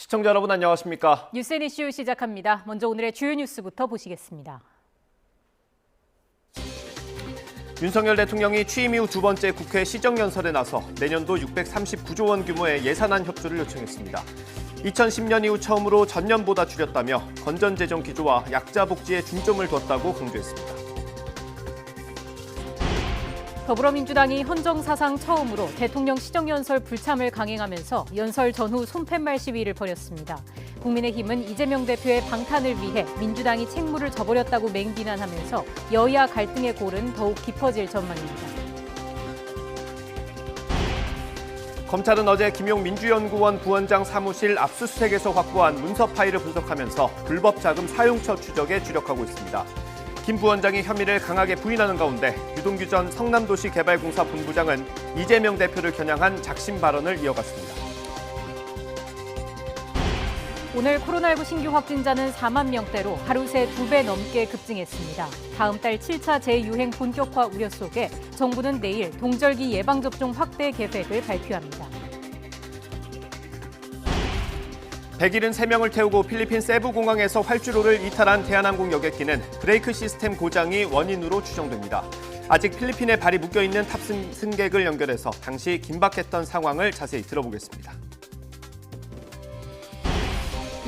시청자 여러분 안녕하십니까? 뉴스앤 이슈 시작합니다. 먼저 오늘의 주요 뉴스부터 보시겠습니다. 윤석열 대통령이 취임 이후 두 번째 국회 시정연설에 나서 내년도 639조 원 규모의 예산안 협조를 요청했습니다. 2010년 이후 처음으로 전년보다 줄였다며 건전재정 기조와 약자 복지에 중점을 뒀다고 강조했습니다. 더불어민주당이 헌정 사상 처음으로 대통령 시정연설 불참을 강행하면서 연설 전후 손팻말 시위를 벌였습니다. 국민의힘은 이재명 대표의 방탄을 위해 민주당이 책무를 져버렸다고 맹비난하면서 여야 갈등의 골은 더욱 깊어질 전망입니다. 검찰은 어제 김용 민주연구원 부원장 사무실 압수수색에서 확보한 문서 파일을 분석하면서 불법 자금 사용처 추적에 주력하고 있습니다. 김 부원장이 혐의를 강하게 부인하는 가운데 유동규 전 성남도시개발공사 본부장은 이재명 대표를 겨냥한 작심 발언을 이어갔습니다. 오늘 코로나19 신규 확진자는 4만 명대로 하루 새 2배 넘게 급증했습니다. 다음 달 7차 재유행 본격화 우려 속에 정부는 내일 동절기 예방접종 확대 계획을 발표합니다. 100일은 3명을 태우고 필리핀 세부공항에서 활주로를 이탈한 대한항공 여객기는 브레이크 시스템 고장이 원인으로 추정됩니다. 아직 필리핀에 발이 묶여있는 탑승 승객을 연결해서 당시 긴박했던 상황을 자세히 들어보겠습니다.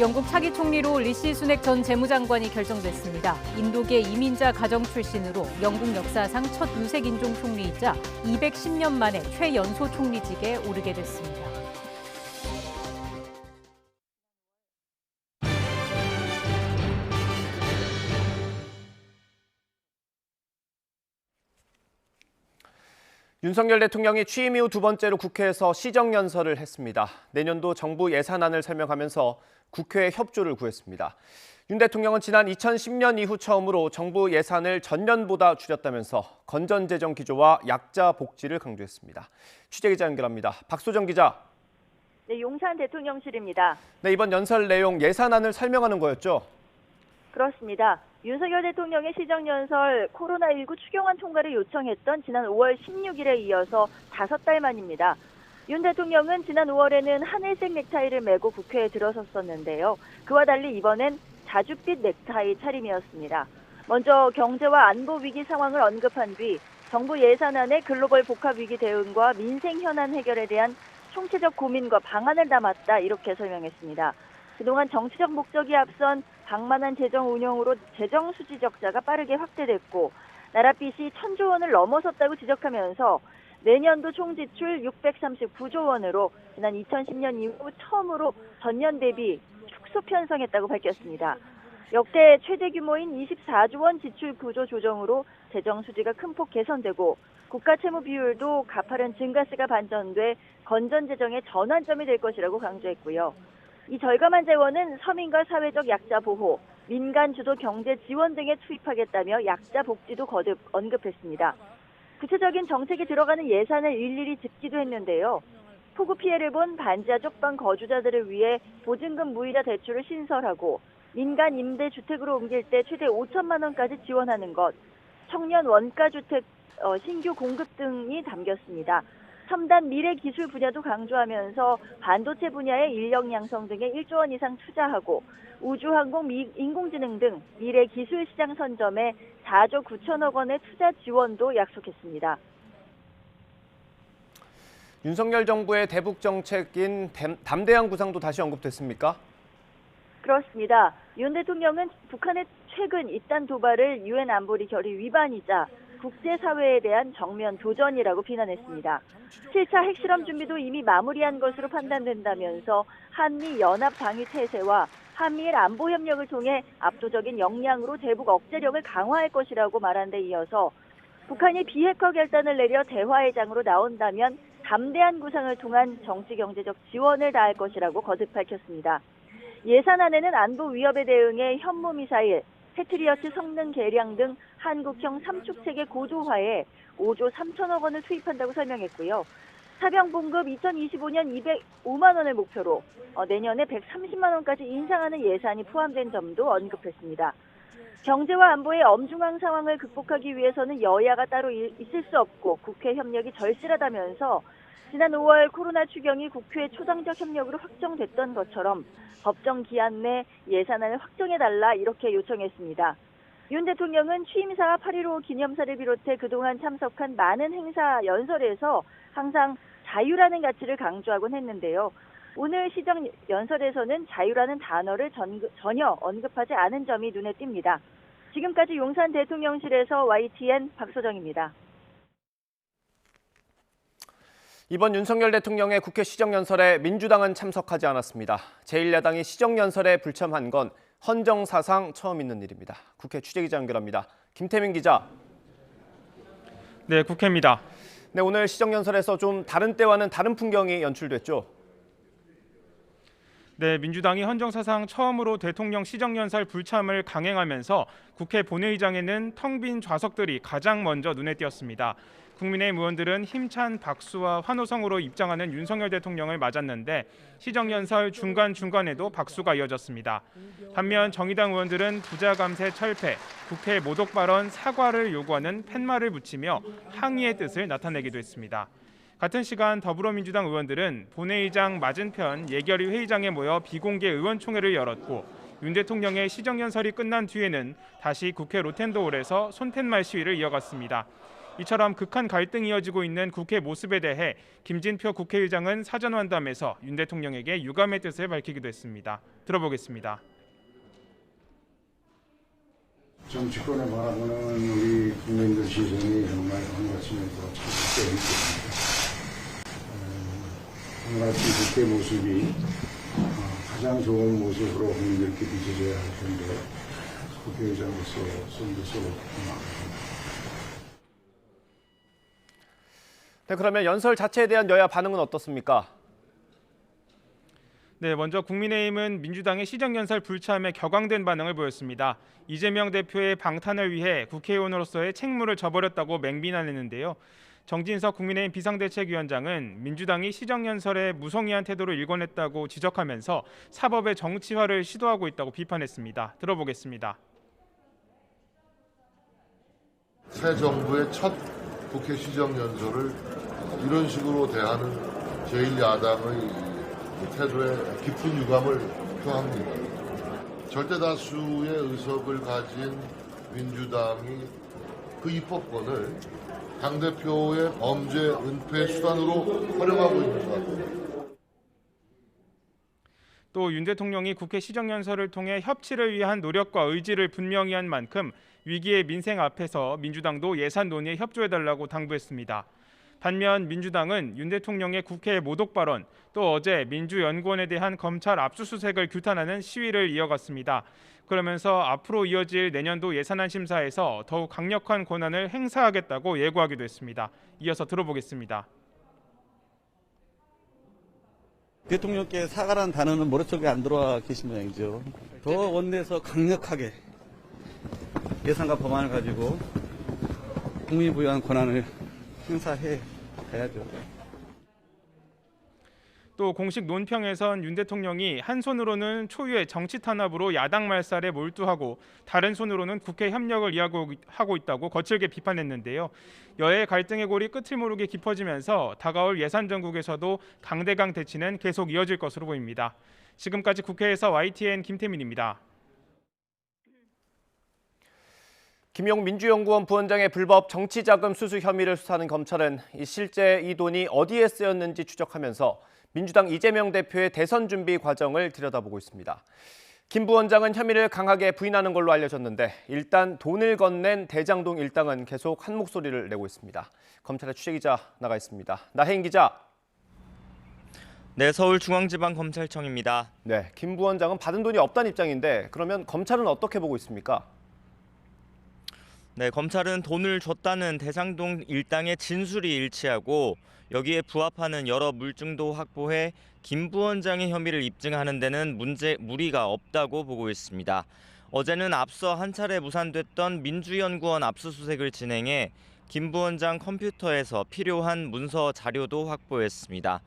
영국 차기 총리로 리시 수넥 전 재무장관이 결정됐습니다. 인도계 이민자 가정 출신으로 영국 역사상 첫 유색 인종 총리이자 210년 만에 최연소 총리직에 오르게 됐습니다. 윤석열 대통령이 취임 이후 두 번째로 국회에서 시정연설을 했습니다. 내년도 정부 예산안을 설명하면서 국회의 협조를 구했습니다. 윤 대통령은 지난 2010년 이후 처음으로 정부 예산을 전년보다 줄였다면서 건전재정 기조와 약자 복지를 강조했습니다. 취재기자 연결합니다. 박소정 기자. 네, 용산 대통령실입니다. 네, 이번 연설 내용 예산안을 설명하는 거였죠? 그렇습니다. 윤석열 대통령의 시정연설 코로나19 추경안 통과를 요청했던 지난 5월 16일에 이어서 5달 만입니다. 윤 대통령은 지난 5월에는 하늘색 넥타이를 메고 국회에 들어섰었는데요. 그와 달리 이번엔 자줏빛 넥타이 차림이었습니다. 먼저 경제와 안보 위기 상황을 언급한 뒤 정부 예산안에 글로벌 복합 위기 대응과 민생 현안 해결에 대한 총체적 고민과 방안을 담았다 이렇게 설명했습니다. 그동안 정치적 목적이 앞선 방만한 재정 운영으로 재정 수지 적자가 빠르게 확대됐고 나라빚이 1,000조 원을 넘어섰다고 지적하면서 내년도 총 지출 639조 원으로 지난 2010년 이후 처음으로 전년 대비 축소 편성했다고 밝혔습니다. 역대 최대 규모인 24조 원 지출 구조 조정으로 재정 수지가 큰 폭 개선되고 국가 채무 비율도 가파른 증가세가 반전돼 건전 재정의 전환점이 될 것이라고 강조했고요. 이 절감한 재원은 서민과 사회적 약자 보호, 민간 주도 경제 지원 등에 투입하겠다며 약자 복지도 거듭 언급했습니다. 구체적인 정책이 들어가는 예산을 일일이 짚기도 했는데요. 폭우 피해를 본 반지하 쪽방 거주자들을 위해 보증금 무이자 대출을 신설하고 민간 임대 주택으로 옮길 때 최대 5천만 원까지 지원하는 것, 청년 원가주택 신규 공급 등이 담겼습니다. 첨단 미래 기술 분야도 강조하면서 반도체 분야의 인력 양성 등에 1조 원 이상 투자하고 우주항공, 인공지능 등 미래 기술 시장 선점에 4조 9천억 원의 투자 지원도 약속했습니다. 윤석열 정부의 대북 정책인 담대한 구상도 다시 언급됐습니까? 그렇습니다. 윤 대통령은 북한의 최근 잇단 도발을 유엔 안보리 결의 위반이자 국제사회에 대한 정면 도전이라고 비난했습니다. 7차 핵실험 준비도 이미 마무리한 것으로 판단된다면서 한미 연합 방위 태세와 한미일 안보 협력을 통해 압도적인 역량으로 대북 억제력을 강화할 것이라고 말한 데 이어서 북한이 비핵화 결단을 내려 대화의 장으로 나온다면 담대한 구상을 통한 정치 경제적 지원을 다할 것이라고 거듭 밝혔습니다. 예산안에는 안보 위협에 대응해 현무미사일, 패트리어트 성능 개량 등 한국형 삼축체계 고도화에 5조 3천억 원을 투입한다고 설명했고요. 사병 봉급 2025년 205만 원을 목표로 내년에 130만 원까지 인상하는 예산이 포함된 점도 언급했습니다. 경제와 안보의 엄중한 상황을 극복하기 위해서는 여야가 따로 있을 수 없고 국회 협력이 절실하다면서 지난 5월 코로나 추경이 국회 초당적 협력으로 확정됐던 것처럼 법정 기한 내 예산안을 확정해달라 이렇게 요청했습니다. 윤 대통령은 취임사와 8.15 기념사를 비롯해 그동안 참석한 많은 행사 연설에서 항상 자유라는 가치를 강조하곤 했는데요. 오늘 시정 연설에서는 자유라는 단어를 전혀 언급하지 않은 점이 눈에 띕니다. 지금까지 용산 대통령실에서 YTN 박소정입니다. 이번 윤석열 대통령의 국회 시정연설에 민주당은 참석하지 않았습니다. 제1야당이 시정연설에 불참한 건 헌정사상 처음 있는 일입니다. 국회 취재기자 연결합니다. 김태민 기자. 네, 국회입니다. 네, 오늘 시정연설에서 좀 다른 때와는 다른 풍경이 연출됐죠? 네, 민주당이 헌정사상 처음으로 대통령 시정연설 불참을 강행하면서 국회 본회의장에는 텅 빈 좌석들이 가장 먼저 눈에 띄었습니다. 국민의힘 의원들은 힘찬 박수와 환호성으로 입장하는 윤석열 대통령을 맞았는데 시정연설 중간중간에도 박수가 이어졌습니다. 반면 정의당 의원들은 부자 감세 철폐, 국회 모독 발언 사과를 요구하는 팻말을 붙이며 항의의 뜻을 나타내기도 했습니다. 같은 시간 더불어민주당 의원들은 본회의장 맞은편 예결위 회의장에 모여 비공개 의원총회를 열었고 윤 대통령의 시정연설이 끝난 뒤에는 다시 국회 로텐도홀에서 손팻말 시위를 이어갔습니다. 이처럼 극한 갈등이 이어지고 있는 국회 모습에 대해 김진표 국회의장은 사전환담에서 윤 대통령에게 유감의 뜻을 밝히기도 했습니다. 들어보겠습니다. 정치권에 바라보는 우리 국민들 시선이 정말 한가슴에서 참 있습니다. 한가지 국회 모습이 가장 좋은 모습으로 국민들께 비춰져야 할 텐데 국회의장으로서 손들서 고맙습니다. 네, 그러면 연설 자체에 대한 여야 반응은 어떻습니까? 네, 먼저 국민의힘은 민주당의 시정연설 불참에 격앙된 반응을 보였습니다. 이재명 대표의 방탄을 위해 국회의원으로서의 책무를 져버렸다고 맹비난했는데요. 정진석 국민의힘 비상대책위원장은 민주당이 시정연설에 무성의한 태도를 일궈냈다고 지적하면서 사법의 정치화를 시도하고 있다고 비판했습니다. 들어보겠습니다. 새 정부의 첫 국회 시정연설을 이런 식으로 대하는 제1야당의 태도에 깊은 유감을 표합니다. 절대다수의 의석을 가진 민주당이 그 입법권을 당대표의 범죄 은폐 수단으로 활용하고 있는 것 같습니다. 또 윤 대통령이 국회 시정연설을 통해 협치를 위한 노력과 의지를 분명히 한 만큼 위기의 민생 앞에서 민주당도 예산 논의에 협조해달라고 당부했습니다. 반면 민주당은 윤 대통령의 국회 모독 발언, 또 어제 민주연구원에 대한 검찰 압수수색을 규탄하는 시위를 이어갔습니다. 그러면서 앞으로 이어질 내년도 예산안 심사에서 더욱 강력한 권한을 행사하겠다고 예고하기도 했습니다. 이어서 들어보겠습니다. 대통령께 사과라는 단어는 머릿속에 안 들어와 계신 모양이죠. 더 원내에서 강력하게 예산과 법안을 가지고 국민이 부여한 권한을 행사해 가야죠. 또 공식 논평에선 윤 대통령이 한 손으로는 초유의 정치 탄압으로 야당 말살에 몰두하고 다른 손으로는 국회 협력을 이야기하고 있다고 거칠게 비판했는데요. 여야 갈등의 골이 끝을 모르게 깊어지면서 다가올 예산 정국에서도 강대강 대치는 계속 이어질 것으로 보입니다. 지금까지 국회에서 YTN 김태민입니다. 김용 민주연구원 부원장의 불법 정치자금 수수 혐의를 수사하는 검찰은 실제 이 돈이 어디에 쓰였는지 추적하면서 민주당 이재명 대표의 대선 준비 과정을 들여다보고 있습니다. 김 부원장은 혐의를 강하게 부인하는 걸로 알려졌는데 일단 돈을 건넨 대장동 일당은 계속 한 목소리를 내고 있습니다. 검찰의 취재기자 나가 있습니다. 나혜인 기자. 네, 서울중앙지방검찰청입니다. 네, 김 부원장은 받은 돈이 없다는 입장인데 그러면 검찰은 어떻게 보고 있습니까? 네, 검찰은 돈을 줬다는 대장동 일당의 진술이 일치하고 여기에 부합하는 여러 물증도 확보해 김 부원장의 혐의를 입증하는 데는 무리가 없다고 보고 있습니다. 어제는 앞서 한 차례 무산됐던 민주연구원 압수수색을 진행해 김 부원장 컴퓨터에서 필요한 문서 자료도 확보했습니다.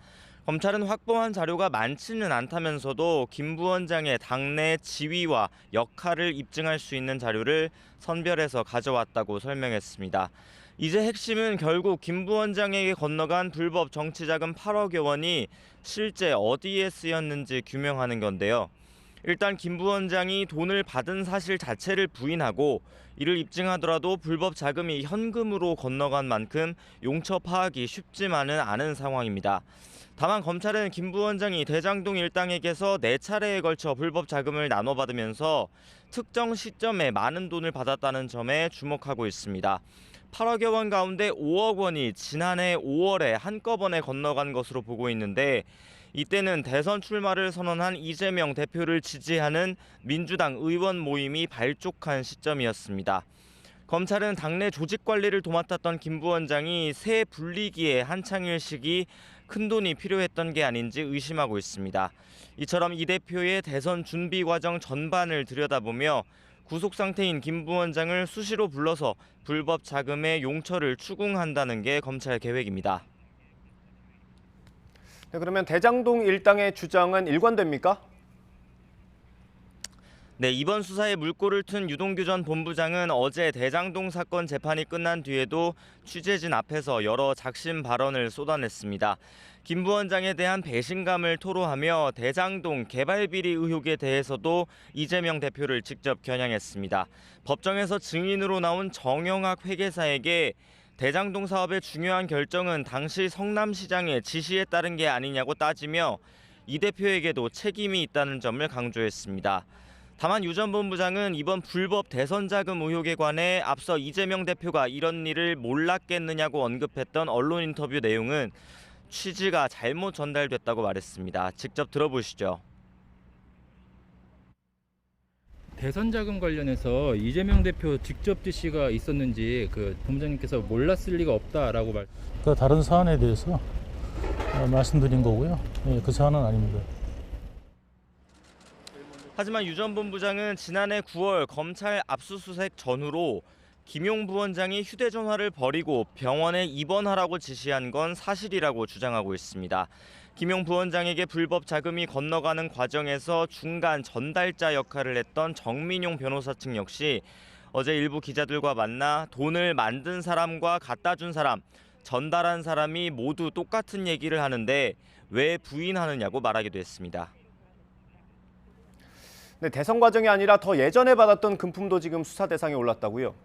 검찰은 확보한 자료가 많지는 않다면서도 김 부원장의 당내 지위와 역할을 입증할 수 있는 자료를 선별해서 가져왔다고 설명했습니다. 이제 핵심은 결국 김 부원장에게 건너간 불법 정치자금 8억여 원이 실제 어디에 쓰였는지 규명하는 건데요. 일단 김 부원장이 돈을 받은 사실 자체를 부인하고 이를 입증하더라도 불법 자금이 현금으로 건너간 만큼 용처 파악이 쉽지만은 않은 상황입니다. 다만 검찰은 김 부원장이 대장동 일당에게서 4차례에 걸쳐 불법 자금을 나눠받으면서 특정 시점에 많은 돈을 받았다는 점에 주목하고 있습니다. 8억여 원 가운데 5억 원이 지난해 5월에 한꺼번에 건너간 것으로 보고 있는데 이때는 대선 출마를 선언한 이재명 대표를 지지하는 민주당 의원 모임이 발족한 시점이었습니다. 검찰은 당내 조직 관리를 도맡았던 김 부원장이 새 분리기에 한창일 시기 큰돈이 필요했던 게 아닌지 의심하고 있습니다. 이처럼 이 대표의 대선 준비 과정 전반을 들여다보며 구속 상태인 김 부원장을 수시로 불러서 불법 자금의 용처를 추궁한다는 게 검찰 계획입니다. 네, 그러면 대장동 일당의 주장은 일관됩니까? 네, 이번 수사에 물꼬를 튼 유동규 전 본부장은 어제 대장동 사건 재판이 끝난 뒤에도 취재진 앞에서 여러 작심 발언을 쏟아냈습니다. 김 부원장에 대한 배신감을 토로하며 대장동 개발 비리 의혹에 대해서도 이재명 대표를 직접 겨냥했습니다. 법정에서 증인으로 나온 정영학 회계사에게 대장동 사업의 중요한 결정은 당시 성남시장의 지시에 따른 게 아니냐고 따지며 이 대표에게도 책임이 있다는 점을 강조했습니다. 다만 유 전 본부장은 이번 불법 대선 자금 의혹에 관해 앞서 이재명 대표가 이런 일을 몰랐겠느냐고 언급했던 언론 인터뷰 내용은 취지가 잘못 전달됐다고 말했습니다. 직접 들어보시죠. 대선 자금 관련해서 이재명 대표 직접 지시가 있었는지 본부장님께서 몰랐을 리가 없다라고 그 다른 사안에 대해서 말씀드린 거고요. 그 사안은 아닙니다. 하지만 유 전 본부장은 지난해 9월 검찰 압수수색 전후로 김용 부원장이 휴대전화를 버리고 병원에 입원하라고 지시한 건 사실이라고 주장하고 있습니다. 김용 부원장에게 불법 자금이 건너가는 과정에서 중간 전달자 역할을 했던 정민용 변호사 측 역시 어제 일부 기자들과 만나 돈을 만든 사람과 갖다 준 사람, 전달한 사람이 모두 똑같은 얘기를 하는데 왜 부인하느냐고 말하기도 했습니다. 네, 대선 과정이 아니라 더 예전에 받았던 금품도 지금 수사 대상에 올랐다고요?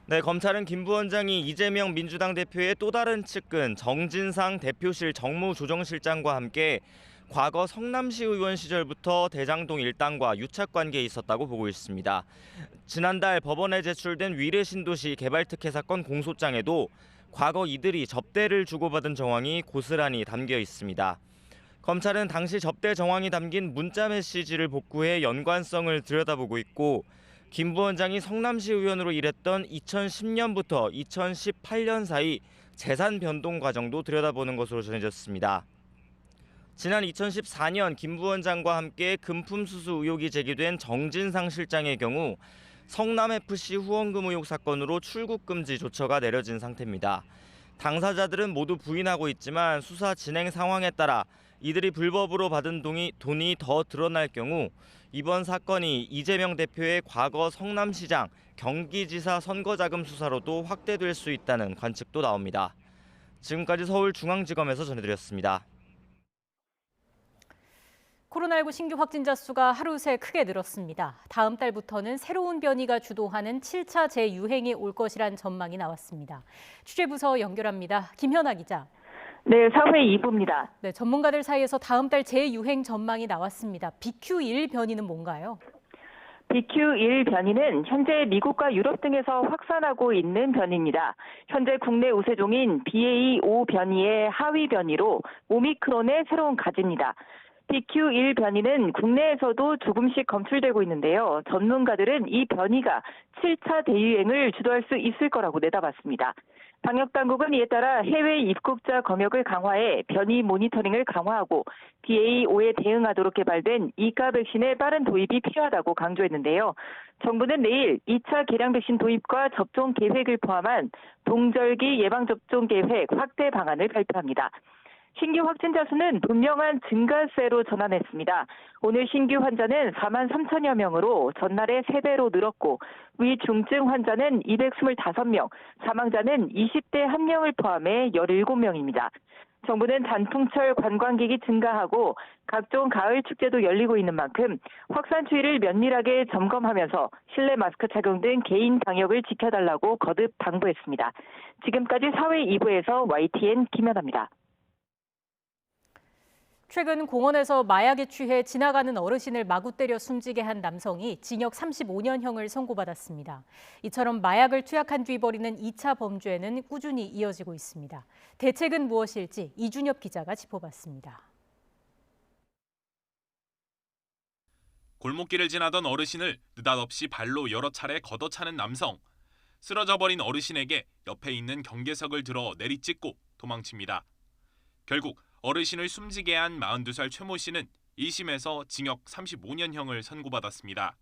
네, 검찰은 김 부원장이 이재명 민주당 대표의 또 다른 측근 정진상 대표실 정무조정실장과 함께 과거 성남시 의원 시절부터 대장동 일당과 유착관계에 있었다고 보고 있습니다. 지난달 법원에 제출된 위례신도시 개발특혜 사건 공소장에도 과거 이들이 접대를 주고받은 정황이 고스란히 담겨 있습니다. 검찰은 당시 접대 정황이 담긴 문자 메시지를 복구해 연관성을 들여다보고 있고 김 부원장이 성남시 의원으로 일했던 2010년부터 2018년 사이 재산 변동 과정도 들여다보는 것으로 전해졌습니다. 지난 2014년 김 부원장과 함께 금품 수수 의혹이 제기된 정진상 실장의 경우 성남FC 후원금 의혹 사건으로 출국 금지 조처가 내려진 상태입니다. 당사자들은 모두 부인하고 있지만 수사 진행 상황에 따라 이들이 불법으로 받은 돈이 더 드러날 경우 이번 사건이 이재명 대표의 과거 성남시장, 경기지사 선거자금 수사로도 확대될 수 있다는 관측도 나옵니다. 지금까지 서울중앙지검에서 전해드렸습니다. 코로나19 신규 확진자 수가 하루 새 크게 늘었습니다. 다음 달부터는 새로운 변이가 주도하는 7차 재유행이 올 것이란 전망이 나왔습니다. 취재부서 연결합니다. 김현아 기자. 네, 사회 2부입니다. 네, 전문가들 사이에서 다음 달 재유행 전망이 나왔습니다. BQ1 변이는 뭔가요? BQ1 변이는 현재 미국과 유럽 등에서 확산하고 있는 변이입니다. 현재 국내 우세종인 BA5 변이의 하위 변이로 오미크론의 새로운 가지입니다. BQ1 변이는 국내에서도 조금씩 검출되고 있는데요. 전문가들은 이 변이가 7차 대유행을 주도할 수 있을 거라고 내다봤습니다. 방역당국은 이에 따라 해외 입국자 검역을 강화해 변이 모니터링을 강화하고 BA5에 대응하도록 개발된 2가 백신의 빠른 도입이 필요하다고 강조했는데요. 정부는 내일 2차 개량 백신 도입과 접종 계획을 포함한 동절기 예방접종 계획 확대 방안을 발표합니다. 신규 확진자 수는 분명한 증가세로 전환했습니다. 오늘 신규 환자는 4만 3천여 명으로 전날의 3배로 늘었고 위중증 환자는 225명, 사망자는 20대 1명을 포함해 17명입니다. 정부는 단풍철 관광객이 증가하고 각종 가을 축제도 열리고 있는 만큼 확산 추이를 면밀하게 점검하면서 실내 마스크 착용 등 개인 방역을 지켜달라고 거듭 당부했습니다. 지금까지 사회 2부에서 YTN 김연아입니다. 최근 공원에서 마약에 취해 지나가는 어르신을 마구 때려 숨지게 한 남성이 징역 35년형을 선고받았습니다. 이처럼 마약을 투약한 뒤 벌이는 2차 범죄는 꾸준히 이어지고 있습니다. 대책은 무엇일지 이준엽 기자가 짚어봤습니다. 골목길을 지나던 어르신을 느닷없이 발로 여러 차례 걷어차는 남성. 쓰러져 버린 어르신에게 옆에 있는 경계석을 들어 내리찍고 도망칩니다. 결국 어르신을 숨지게 한 42살 최모 씨는 1심에서 징역 35년형을 선고받았습니다.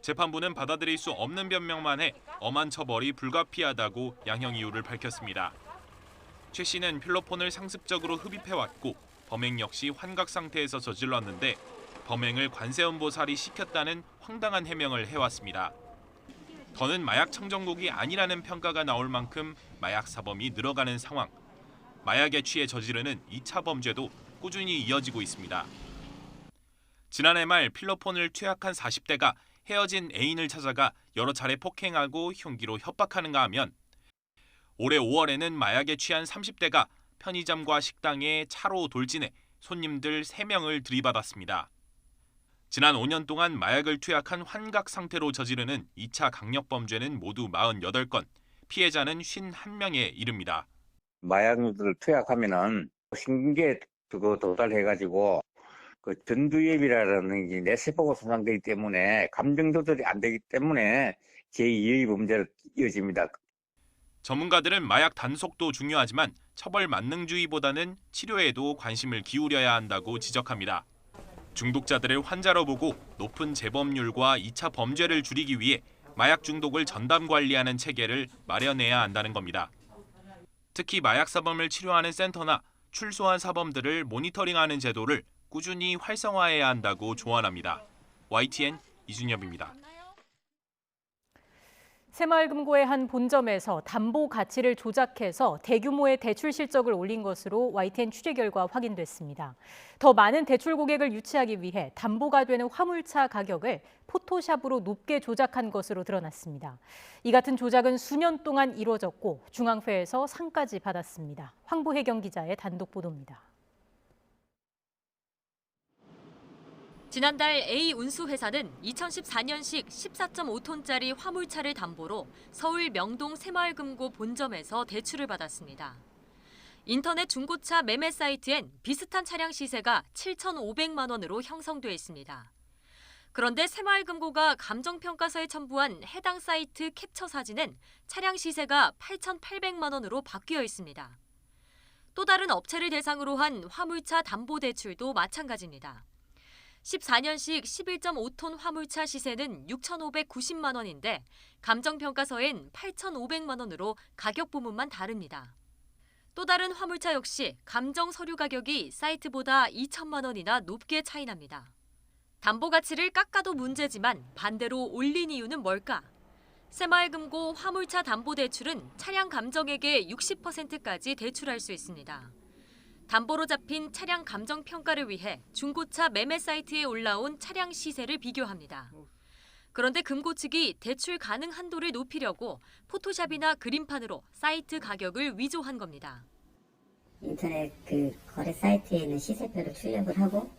재판부는 받아들일 수 없는 변명만 해 엄한 처벌이 불가피하다고 양형 이유를 밝혔습니다. 최 씨는 필로폰을 상습적으로 흡입해왔고 범행 역시 환각 상태에서 저질렀는데 범행을 관세음보살이 시켰다는 황당한 해명을 해왔습니다. 더는 마약 청정국이 아니라는 평가가 나올 만큼 마약 사범이 늘어가는 상황. 마약에 취해 저지르는 2차 범죄도 꾸준히 이어지고 있습니다. 지난해 말 필로폰을 투약한 40대가 헤어진 애인을 찾아가 여러 차례 폭행하고 흉기로 협박하는가 하면 올해 5월에는 마약에 취한 30대가 편의점과 식당에 차로 돌진해 손님들 3명을 들이받았습니다. 지난 5년 동안 마약을 투약한 환각 상태로 저지르는 2차 강력범죄는 모두 48건, 피해자는 51명에 이릅니다. 마약류들을 투약하면은 신경에 도달해가지고 그 전두엽이라는 게 뇌세포가 손상되기 때문에 감정 조절이 안 되기 때문에 제2의 범죄로 이어집니다. 전문가들은 마약 단속도 중요하지만 처벌 만능주의보다는 치료에도 관심을 기울여야 한다고 지적합니다. 중독자들을 환자로 보고 높은 재범률과 2차 범죄를 줄이기 위해 마약 중독을 전담 관리하는 체계를 마련해야 한다는 겁니다. 특히 마약 사범을 치료하는 센터나 출소한 사범들을 모니터링하는 제도를 꾸준히 활성화해야 한다고 조언합니다. YTN 이준엽입니다. 새마을금고의 한 본점에서 담보 가치를 조작해서 대규모의 대출 실적을 올린 것으로 YTN 취재 결과 확인됐습니다. 더 많은 대출 고객을 유치하기 위해 담보가 되는 화물차 가격을 포토샵으로 높게 조작한 것으로 드러났습니다. 이 같은 조작은 수년 동안 이루어졌고 중앙회에서 상까지 받았습니다. 황보혜경 기자의 단독 보도입니다. 지난달 A 운수회사는 2014년식 14.5톤짜리 화물차를 담보로 서울 명동 새마을금고 본점에서 대출을 받았습니다. 인터넷 중고차 매매 사이트엔 비슷한 차량 시세가 7,500만 원으로 형성돼 있습니다. 그런데 새마을금고가 감정평가서에 첨부한 해당 사이트 캡처 사진엔 차량 시세가 8,800만 원으로 바뀌어 있습니다. 또 다른 업체를 대상으로 한 화물차 담보대출도 마찬가지입니다. 14년식 11.5톤 화물차 시세는 6,590만 원인데 감정평가서엔 8,500만 원으로 가격 부문만 다릅니다. 또 다른 화물차 역시 감정 서류 가격이 사이트보다 2천만 원이나 높게 차이납니다. 담보 가치를 깎아도 문제지만 반대로 올린 이유는 뭘까? 새마을금고 화물차 담보대출은 차량 감정액의 60%까지 대출할 수 있습니다. 담보로 잡힌 차량 감정 평가를 위해 중고차 매매 사이트에 올라온 차량 시세를 비교합니다. 그런데 금고 측이 대출 가능 한도를 높이려고 포토샵이나 그림판으로 사이트 가격을 위조한 겁니다. 인터넷 거래 사이트에 있는 시세표를 출력을 하고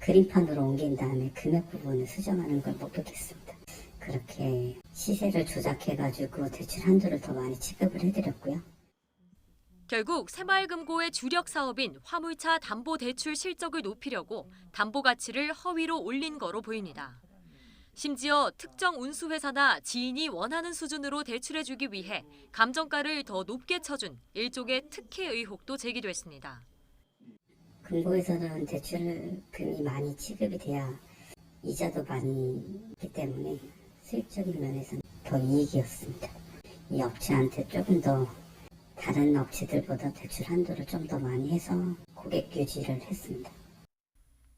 그림판으로 옮긴 다음에 금액 부분을 수정하는 걸 목격했습니다. 그렇게 시세를 조작해가지고 대출 한도를 더 많이 지급을 해드렸고요. 결국 새마을금고의 주력 사업인 화물차 담보대출 실적을 높이려고 담보 가치를 허위로 올린 거로 보입니다. 심지어 특정 운수회사나 지인이 원하는 수준으로 대출해주기 위해 감정가를 더 높게 쳐준 일종의 특혜 의혹도 제기됐습니다. 금고에서는 대출금이 많이 지급이 돼야 이자도 많이 있기 때문에 수익적인 면에서는 더 이익이었습니다. 이 업체한테 조금 더 다른 업체들보다 대출 한도를 좀 더 많이 해서 고객 유지를 했습니다.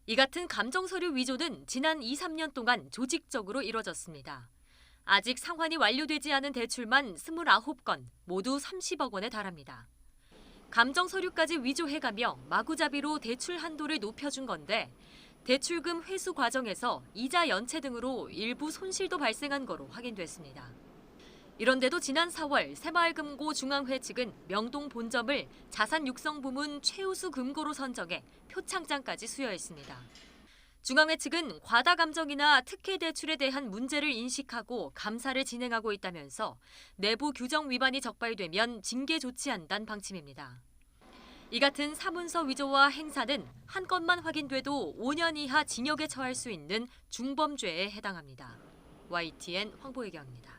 이 같은 감정 서류 위조는 지난 2, 3년 동안 조직적으로 이뤄졌습니다. 아직 상환이 완료되지 않은 대출만 29건, 모두 30억 원에 달합니다. 감정 서류까지 위조해가며 마구잡이로 대출 한도를 높여준 건데 대출금 회수 과정에서 이자 연체 등으로 일부 손실도 발생한 거로 확인됐습니다. 이런데도 지난 4월 새마을금고 중앙회 측은 명동 본점을 자산 육성 부문 최우수 금고로 선정해 표창장까지 수여했습니다. 중앙회 측은 과다 감정이나 특혜 대출에 대한 문제를 인식하고 감사를 진행하고 있다면서 내부 규정 위반이 적발되면 징계 조치한다는 방침입니다. 이 같은 사문서 위조와 행사는 한 건만 확인돼도 5년 이하 징역에 처할 수 있는 중범죄에 해당합니다. YTN 황보혜경입니다.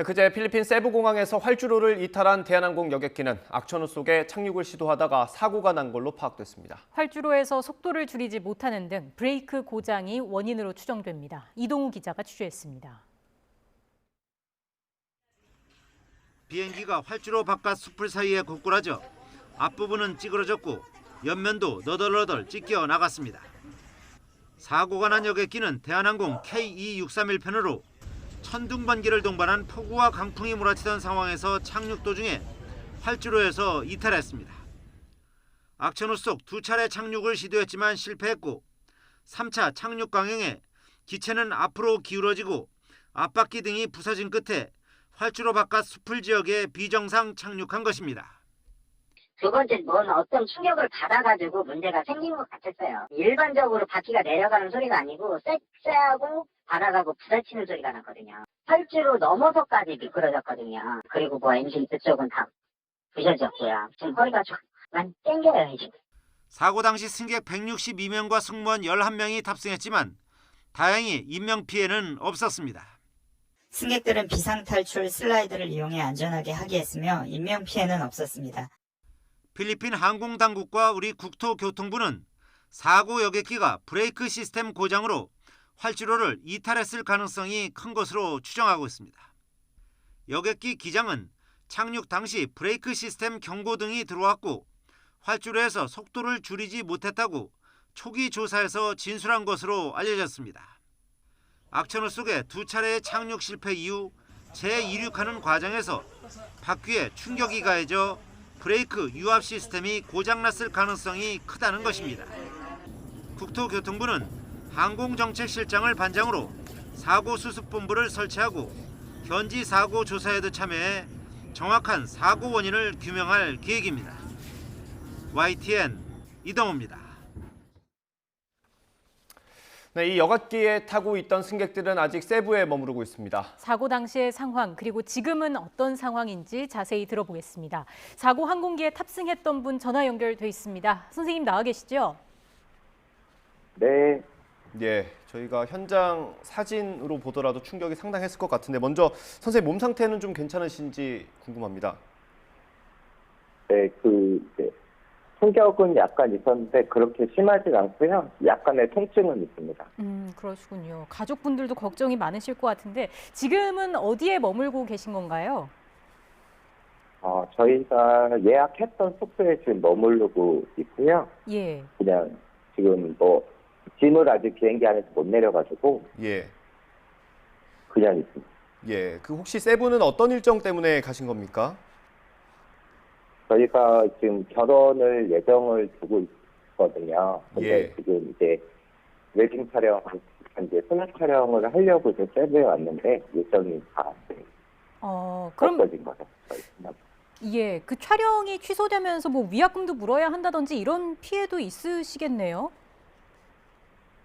그제 필리핀 세부공항에서 활주로를 이탈한 대한항공 여객기는 악천후 속에 착륙을 시도하다가 사고가 난 걸로 파악됐습니다. 활주로에서 속도를 줄이지 못하는 등 브레이크 고장이 원인으로 추정됩니다. 이동우 기자가 취재했습니다. 비행기가 활주로 바깥 숲을 사이에 고꾸라져 앞부분은 찌그러졌고 옆면도 너덜너덜 찢겨 나갔습니다. 사고가 난 여객기는 대한항공 KE631편으로 천둥번개를 동반한 폭우와 강풍이 몰아치던 상황에서 착륙 도중에 활주로에서 이탈했습니다. 악천후 속 두 차례 착륙을 시도했지만 실패했고 3차 착륙 강행에 기체는 앞으로 기울어지고 앞바퀴 등이 부서진 끝에 활주로 바깥 숲을 지역에 비정상 착륙한 것입니다. 두 번째, 어떤 충격을 받아가지고 문제가 생긴 것 같았어요. 일반적으로 바퀴가 내려가는 소리가 아니고 쎄하고 바닥하고 부딪히는 소리가 났거든요. 활주로 넘어서까지 미끄러졌거든요. 그리고 엔진 그쪽은 다 부셔졌고요. 지금 허리가 좀 많이 땡겨요, 이제. 사고 당시 승객 162명과 승무원 11명이 탑승했지만 다행히 인명피해는 없었습니다. 승객들은 비상탈출 슬라이드를 이용해 안전하게 하기했으며 인명피해는 없었습니다. 필리핀 항공당국과 우리 국토교통부는 사고 여객기가 브레이크 시스템 고장으로 활주로를 이탈했을 가능성이 큰 것으로 추정하고 있습니다. 여객기 기장은 착륙 당시 브레이크 시스템 경고등이 들어왔고 활주로에서 속도를 줄이지 못했다고 초기 조사에서 진술한 것으로 알려졌습니다. 악천후 속에 두 차례의 착륙 실패 이후 재이륙하는 과정에서 바퀴에 충격이 가해져 브레이크 유압 시스템이 고장났을 가능성이 크다는 것입니다. 국토교통부는 항공정책실장을 반장으로 사고수습본부를 설치하고 현지 사고 조사에도 참여해 정확한 사고 원인을 규명할 계획입니다. YTN 이동호입니다. 네, 이 여객기에 타고 있던 승객들은 아직 세부에 머무르고 있습니다. 사고 당시의 상황 그리고 지금은 어떤 상황인지 자세히 들어보겠습니다. 사고 항공기에 탑승했던 분 전화 연결돼 있습니다. 선생님 나와 계시죠? 네. 예, 저희가 현장 사진으로 보더라도 충격이 상당했을 것 같은데 먼저 선생님 몸 상태는 좀 괜찮으신지 궁금합니다. 네, 충격은 약간 있었는데 그렇게 심하진 않고요. 약간의 통증은 있습니다. 그러시군요. 가족분들도 걱정이 많으실 것 같은데 지금은 어디에 머물고 계신 건가요? 저희가 예약했던 숙소에 지금 머무르고 있고요. 예. 그냥 지금 짐을 아직 비행기 안에서 못 내려가지고 예. 그냥 있습니다. 예, 그 혹시 세부는 어떤 일정 때문에 가신 겁니까? 저희가 지금 결혼을 예정을 두고 있거든요. 근데 예. 지금 이제 웨딩 촬영, 이제 수능 촬영을 하려고 이제 세부에 왔는데 일정이 다 그럼 없어진 거죠. 예, 그 촬영이 취소되면서 위약금도 물어야 한다든지 이런 피해도 있으시겠네요.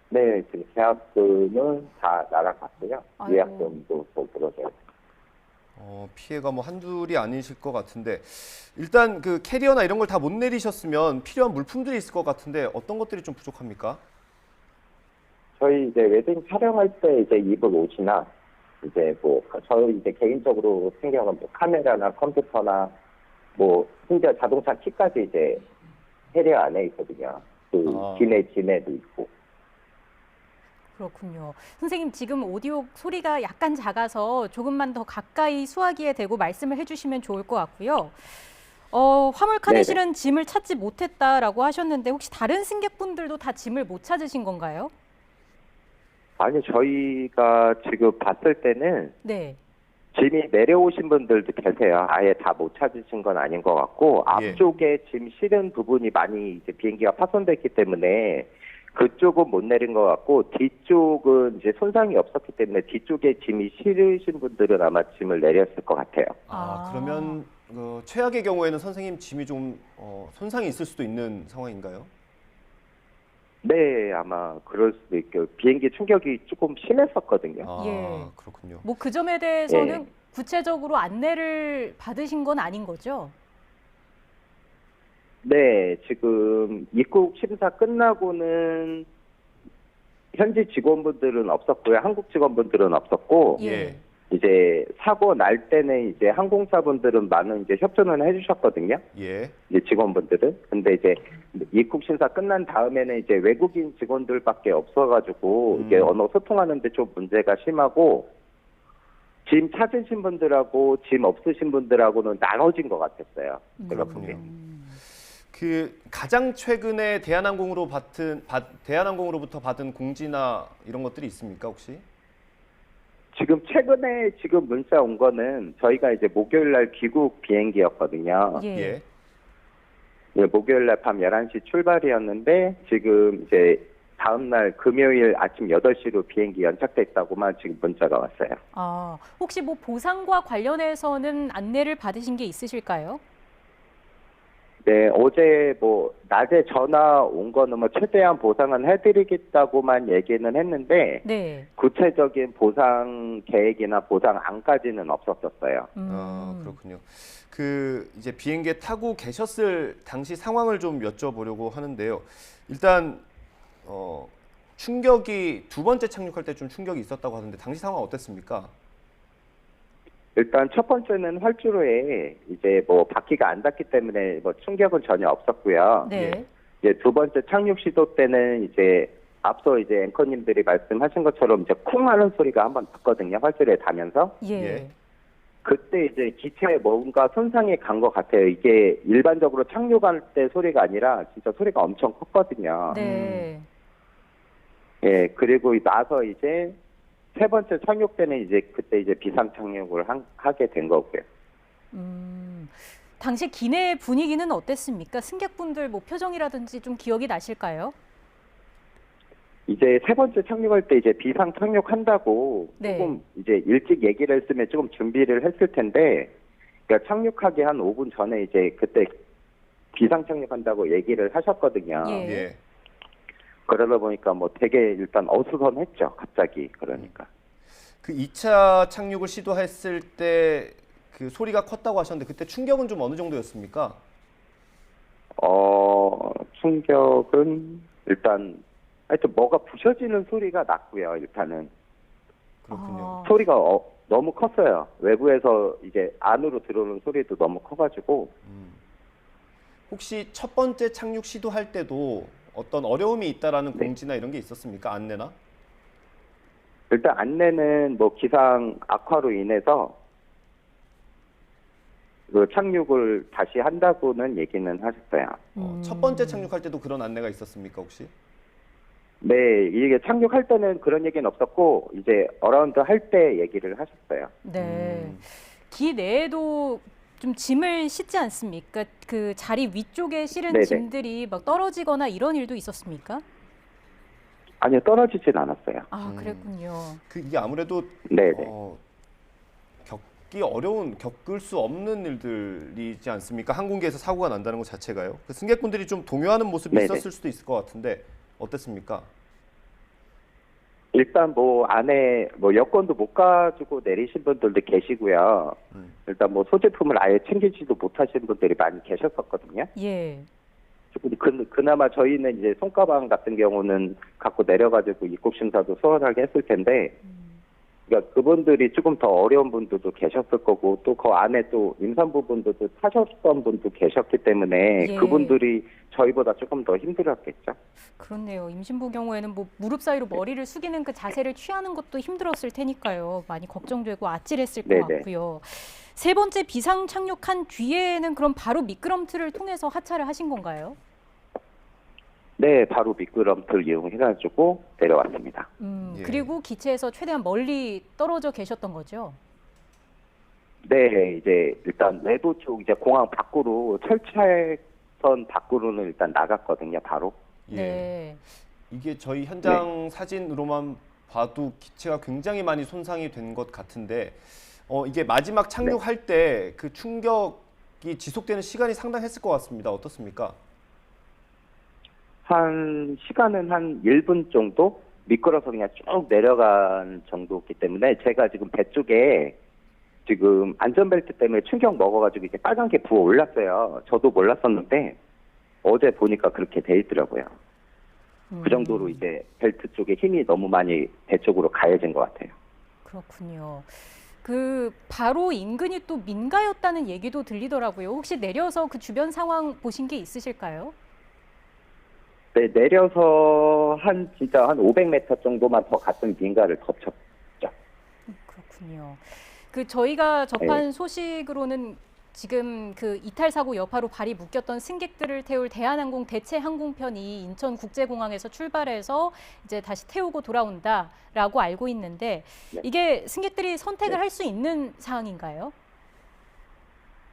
네, 지금 계약금은 다 날아갔고요. 아이고. 예약금도 못 들어줘요. 피해가 한둘이 아니실 것 같은데 일단 그 캐리어나 이런 걸 다 못 내리셨으면 필요한 물품들이 있을 것 같은데 어떤 것들이 좀 부족합니까? 저희 이제 웨딩 촬영할 때 이제 입을 옷이나 이제 저희 이제 개인적으로 챙겨간 카메라나 컴퓨터나 심지어 자동차 키까지 이제 캐리어 안에 있거든요. 기내도 있고. 그렇군요. 선생님 지금 오디오 소리가 약간 작아서 조금만 더 가까이 수화기에 대고 말씀을 해주시면 좋을 것 같고요. 화물칸에 네네. 실은 짐을 찾지 못했다라고 하셨는데 혹시 다른 승객분들도 다 짐을 못 찾으신 건가요? 아니, 저희가 지금 봤을 때는 네. 짐이 내려오신 분들도 계세요. 아예 다 못 찾으신 건 아닌 것 같고, 앞쪽에 짐 실은 부분이 많이 이제 비행기가 파손됐기 때문에 그쪽은 못 내린 것 같고, 뒤쪽은 이제 손상이 없었기 때문에 뒤쪽에 짐이 실으신 분들은 아마 짐을 내렸을 것 같아요. 그러면 최악의 경우에는 선생님 짐이 좀 손상이 있을 수도 있는 상황인가요? 네, 아마 그럴 수도 있고, 비행기 충격이 조금 심했었거든요. 예. 그렇군요. 뭐 그 점에 대해서는 예. 구체적으로 안내를 받으신 건 아닌 거죠? 네, 지금 입국 심사 끝나고는 현지 직원분들은 없었고요. 한국 직원분들은 없었고, 예. 이제 사고 날 때는 이제 항공사분들은 많은 이제 협조는 해주셨거든요. 예. 이제 직원분들은. 근데 이제 입국 심사 끝난 다음에는 이제 외국인 직원들밖에 없어가지고 이게 언어 소통하는데 좀 문제가 심하고, 짐 찾으신 분들하고 짐 없으신 분들하고는 나눠진 것 같았어요. 제가 보기엔. 그 가장 최근에 대한항공으로부터 받은 공지나 이런 것들이 있습니까 혹시? 지금 최근에 지금 문자 온 거는 저희가 이제 목요일 날 귀국 비행기였거든요. 예. 예, 목요일 날 밤 11시 출발이었는데 지금 이제 다음 날 금요일 아침 8시로 비행기 연착됐다고만 지금 문자가 왔어요. 혹시 뭐 보상과 관련해서는 안내를 받으신 게 있으실까요? 네, 어제 뭐 낮에 전화 온 거는 뭐 최대한 보상은 해드리겠다고만 얘기는 했는데 네. 구체적인 보상 계획이나 보상 안까지는 없었었어요. 그렇군요. 그 이제 비행기에 타고 계셨을 당시 상황을 좀 여쭤보려고 하는데요. 일단 충격이 두 번째 착륙할 때 좀 충격이 있었다고 하던데 당시 상황 어땠습니까? 일단 첫 번째는 활주로에 이제 뭐 바퀴가 안 닿기 때문에 뭐 충격은 전혀 없었고요. 네. 이제 두 번째 착륙 시도 때는 이제 앞서 이제 앵커님들이 말씀하신 것처럼 이제 쿵 하는 소리가 한번 났거든요. 활주로에 닿으면서. 예. 그때 이제 기체에 뭔가 손상이 간 것 같아요. 이게 일반적으로 착륙할 때 소리가 아니라 진짜 소리가 엄청 컸거든요. 네. 예, 그리고 나서 이제 세 번째 착륙 때는 이제 그때 이제 비상 착륙을 하게 된 거고요. 당시 기내 분위기는 어땠습니까? 승객분들 뭐 표정이라든지 좀 기억이 나실까요? 이제 세 번째 착륙할 때 이제 비상 착륙한다고 네. 조금 이제 일찍 얘기를 했으면 조금 준비를 했을 텐데, 그러니까 착륙하기 한 5분 전에 이제 그때 비상 착륙한다고 얘기를 하셨거든요. 예. 그러다 보니까 뭐 되게 일단 어수선했죠. 갑자기 그러니까. 그 2차 착륙을 시도했을 때 그 소리가 컸다고 하셨는데 그때 충격은 좀 어느 정도였습니까? 충격은 일단 하여튼 뭐가 부셔지는 소리가 났고요. 일단은. 그렇군요. 소리가 너무 컸어요. 외부에서 이제 안으로 들어오는 소리도 너무 커가지고. 혹시 첫 번째 착륙 시도할 때도 어떤 어려움이 있다라는 공지나 이런 게 있었습니까? 안내나? 일단 안내는 뭐 기상 악화로 인해서 그 착륙을 다시 한다고는 얘기는 하셨어요. 첫 번째 착륙할 때도 그런 안내가 있었습니까 혹시? 네, 이게 착륙할 때는 그런 얘기는 없었고 이제 어라운드 할 때 얘기를 하셨어요. 네. 기 내에도 좀 짐을 싣지 않습니까? 그 자리 위쪽에 실은 네네. 짐들이 막 떨어지거나 이런 일도 있었습니까? 아니요, 떨어지진 않았어요. 그랬군요. 이게 아무래도 네네. 겪을 수 없는 일들이지 않습니까? 항공기에서 사고가 난다는 것 자체가요. 그 승객분들이 좀 동요하는 모습이 네네. 있었을 수도 있을 것 같은데 어땠습니까? 일단 뭐 안에 뭐 여권도 못 가지고 내리신 분들도 계시고요. 일단 뭐 소지품을 아예 챙기지도 못하신 분들이 많이 계셨었거든요. 예. 그나마 저희는 이제 손가방 같은 경우는 갖고 내려가지고 입국 심사도 수월하게 했을 텐데 그러니까 그분들이 조금 더 어려운 분들도 계셨을 거고 또 그 안에 또 임산부분들도 타셨던 분도 계셨기 때문에 예. 그분들이 저희보다 조금 더 힘들었겠죠. 그렇네요. 임신부 경우에는 뭐 무릎 사이로 머리를 숙이는 그 자세를 취하는 것도 힘들었을 테니까요. 많이 걱정되고 아찔했을 것 네네. 같고요. 세 번째 비상 착륙한 뒤에는 그럼 바로 미끄럼틀을 통해서 하차를 하신 건가요? 네, 바로 미끄럼틀 이용해가지고 내려왔습니다. 예. 그리고 기체에서 최대한 멀리 떨어져 계셨던 거죠? 네, 이제 일단 외도 쪽 이제 공항 밖으로 철차선 밖으로는 일단 나갔거든요, 바로. 예. 네. 이게 저희 현장 사진으로만 봐도 기체가 굉장히 많이 손상이 된 것 같은데 이게 마지막 착륙할 때 그 충격이 지속되는 시간이 상당했을 것 같습니다. 어떻습니까? 한 시간은 한 1분 정도 미끄러서 그냥 쭉 내려간 정도였기 때문에 제가 지금 배 쪽에 지금 안전벨트 때문에 충격 먹어가지고 이제 빨간 게 부어 올랐어요. 저도 몰랐었는데 어제 보니까 그렇게 돼 있더라고요. 그 정도로 이제 벨트 쪽에 힘이 너무 많이 배 쪽으로 가해진 것 같아요. 그렇군요. 그 바로 인근이 또 민가였다는 얘기도 들리더라고요. 혹시 내려서 그 주변 상황 보신 게 있으실까요? 네, 내려서 진짜 한 500m 정도만 더 갔더니 민가를 덮쳤죠. 그렇군요. 그 저희가 접한 소식으로는 지금 그 이탈 사고 여파로 발이 묶였던 승객들을 태울 대한항공 대체 항공편이 인천국제공항에서 출발해서 이제 다시 태우고 돌아온다라고 알고 있는데 이게 승객들이 선택을 할 수 있는 사항인가요?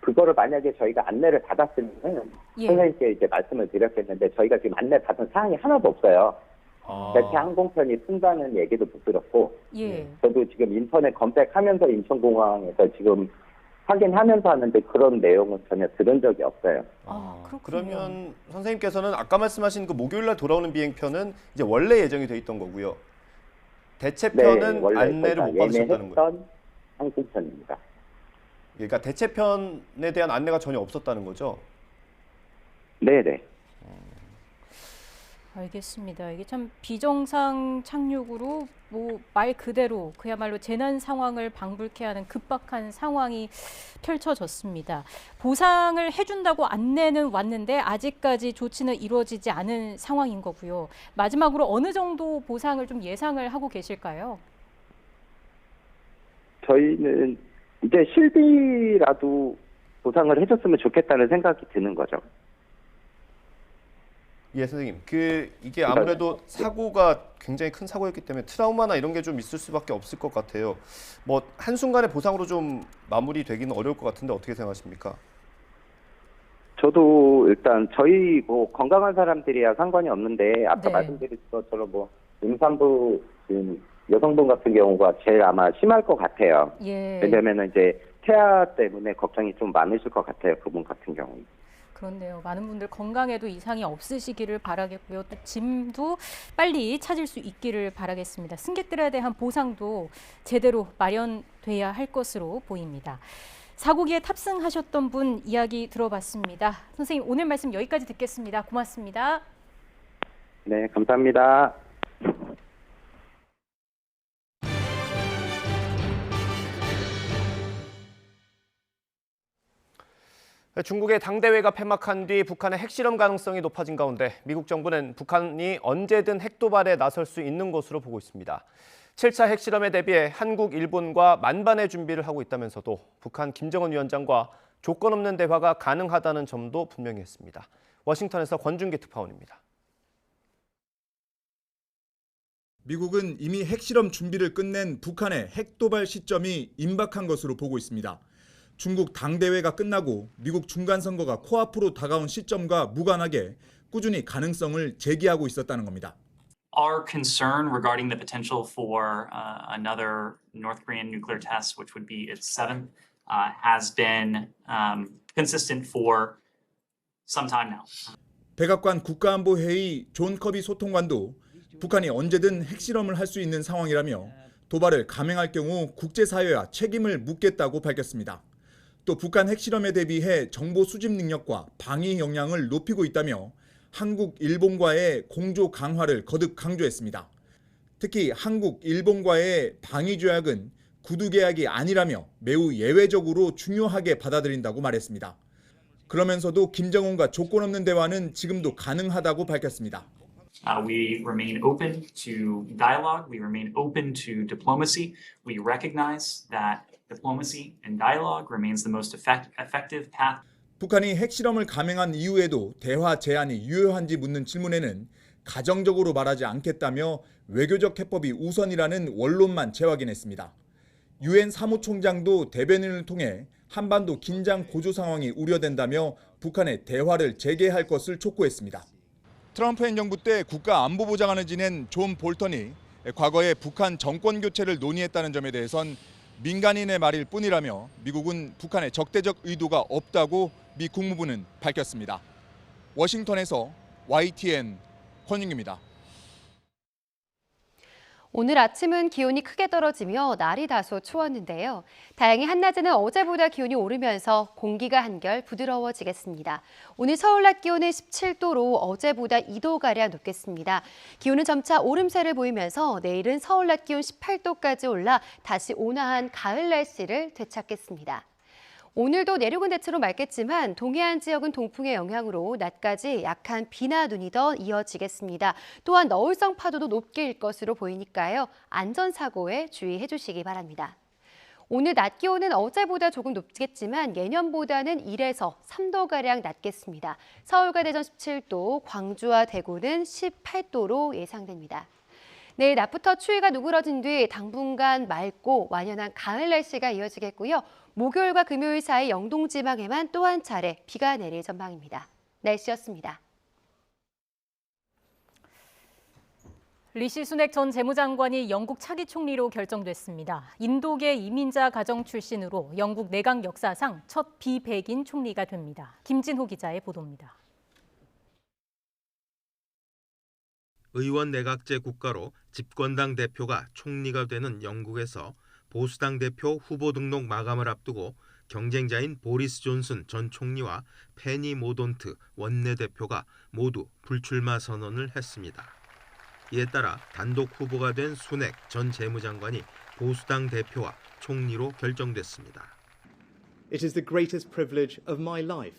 그거를 만약에 저희가 안내를 받았으면 선생님께 이제 말씀을 드렸겠는데 저희가 지금 안내 받은 사항이 하나도 없어요. 대체 항공편이 쓴다는 얘기도 못 들었고 저도 지금 인터넷 검색하면서 인천공항에서 지금 확인하면서 하는데 그런 내용은 전혀 들은 적이 없어요. 그러면 선생님께서는 아까 말씀하신 그 목요일날 돌아오는 비행편은 이제 원래 예정이 돼 있던 거고요. 대체편은 원래 안내를 못 받으셨다는 거예요. 예매했던 항공편입니다. 그러니까 대체편에 대한 안내가 전혀 없었다는 거죠? 네네. 알겠습니다. 이게 참 비정상 착륙으로 뭐 말 그대로 그야말로 재난 상황을 방불케 하는 급박한 상황이 펼쳐졌습니다. 보상을 해준다고 안내는 왔는데 아직까지 조치는 이루어지지 않은 상황인 거고요. 마지막으로 어느 정도 보상을 좀 예상을 하고 계실까요? 저희는 이제 실비라도 보상을 해줬으면 좋겠다는 생각이 드는 거죠. 예, 선생님. 이게 아무래도 사고가 굉장히 큰 사고였기 때문에 트라우마나 이런 게 좀 있을 수밖에 없을 것 같아요. 뭐 한순간에 보상으로 좀 마무리되기는 어려울 것 같은데 어떻게 생각하십니까? 저도 일단 저희 뭐 건강한 사람들이야 상관이 없는데 아까 말씀드린 것처럼 뭐 임산부 여성분 같은 경우가 제일 아마 심할 것 같아요. 왜냐면은 이제 태아 때문에 걱정이 좀 많으실 것 같아요. 그분 같은 경우는. 그렇네요. 많은 분들 건강에도 이상이 없으시기를 바라겠고요. 또 짐도 빨리 찾을 수 있기를 바라겠습니다. 승객들에 대한 보상도 제대로 마련돼야 할 것으로 보입니다. 사고기에 탑승하셨던 분 이야기 들어봤습니다. 선생님 오늘 말씀 여기까지 듣겠습니다. 고맙습니다. 네, 감사합니다. 중국의 당대회가 폐막한 뒤 북한의 핵실험 가능성이 높아진 가운데 미국 정부는 북한이 언제든 핵도발에 나설 수 있는 것으로 보고 있습니다. 7차 핵실험에 대비해 한국, 일본과 만반의 준비를 하고 있다면서도 북한 김정은 위원장과 조건 없는 대화가 가능하다는 점도 분명히 했습니다. 워싱턴에서 권준기 특파원입니다. 미국은 이미 핵실험 준비를 끝낸 북한의 핵도발 시점이 임박한 것으로 보고 있습니다. 중국 당대회가 끝나고 미국 중간선거가 코앞으로 다가온 시점과 무관하게 꾸준히 가능성을 제기하고 있었다는 겁니다. Our concern regarding the potential for another North Korean nuclear test, which would be its seventh, has been consistent for some time now. 백악관 국가안보회의 존 커비 소통관도 북한이 언제든 핵실험을 할 수 있는 상황이라며 도발을 감행할 경우 국제사회와 책임을 묻겠다고 밝혔습니다. 또 북한 핵실험에 대비해 정보 수집 능력과 방위 역량을 높이고 있다며 한국, 일본과의 공조 강화를 거듭 강조했습니다. 특히 한국, 일본과의 방위 조약은 구두 계약이 아니라며 매우 예외적으로 중요하게 받아들인다고 말했습니다. 그러면서도 김정은과 조건 없는 대화는 지금도 가능하다고 밝혔습니다. We remain open to dialogue. We remain open to diplomacy. We recognize that diplomacy and dialogue remains the most effective path. 북한이 핵실험을 감행한 이후에도 대화 제안이 유효한지 묻는 질문에는 가정적으로 말하지 않겠다며 외교적 해법이 우선이라는 원론만 재확인했습니다. 유엔 사무총장도 대변인을 통해 한반도 긴장 고조 상황이 우려된다며 북한의 대화를 재개할 것을 촉구했습니다. 트럼프 행정부 때 국가안보보좌관을 지낸 존 볼턴이 과거에 북한 정권 교체를 논의했다는 점에 대해선 민간인의 말일 뿐이라며 미국은 북한의 적대적 의도가 없다고 미 국무부는 밝혔습니다. 워싱턴에서 YTN 권윤기입니다. 오늘 아침은 기온이 크게 떨어지며 날이 다소 추웠는데요. 다행히 한낮에는 어제보다 기온이 오르면서 공기가 한결 부드러워지겠습니다. 오늘 서울 낮 기온은 17도로 어제보다 2도가량 높겠습니다. 기온은 점차 오름세를 보이면서 내일은 서울 낮 기온 18도까지 올라 다시 온화한 가을 날씨를 되찾겠습니다. 오늘도 내륙은 대체로 맑겠지만 동해안 지역은 동풍의 영향으로 낮까지 약한 비나 눈이 더 이어지겠습니다. 또한 너울성 파도도 높게 일 것으로 보이니까요. 안전사고에 주의해 주시기 바랍니다. 오늘 낮 기온은 어제보다 조금 높겠지만 예년보다는 1에서 3도가량 낮겠습니다. 서울과 대전 17도, 광주와 대구는 18도로 예상됩니다. 내일 낮부터 추위가 누그러진 뒤 당분간 맑고 완연한 가을 날씨가 이어지겠고요. 목요일과 금요일 사이 영동 지방에만 또 한 차례 비가 내릴 전망입니다. 날씨였습니다. 리시 수넥 전 재무장관이 영국 차기 총리로 결정됐습니다. 인도계 이민자 가정 출신으로 영국 내각 역사상 첫 비백인 총리가 됩니다. 김진호 기자의 보도입니다. 의원 내각제 국가로 집권당 대표가 총리가 되는 영국에서 보수당 대표 후보 등록 마감을 앞두고 경쟁자인 보리스 존슨 전 총리와 페니 모돈트 원내대표가 모두 불출마 선언을 했습니다. 이에 따라 단독 후보가 된 수넥 전 재무장관이 보수당 대표와 총리로 결정됐습니다. It is the greatest privilege of my life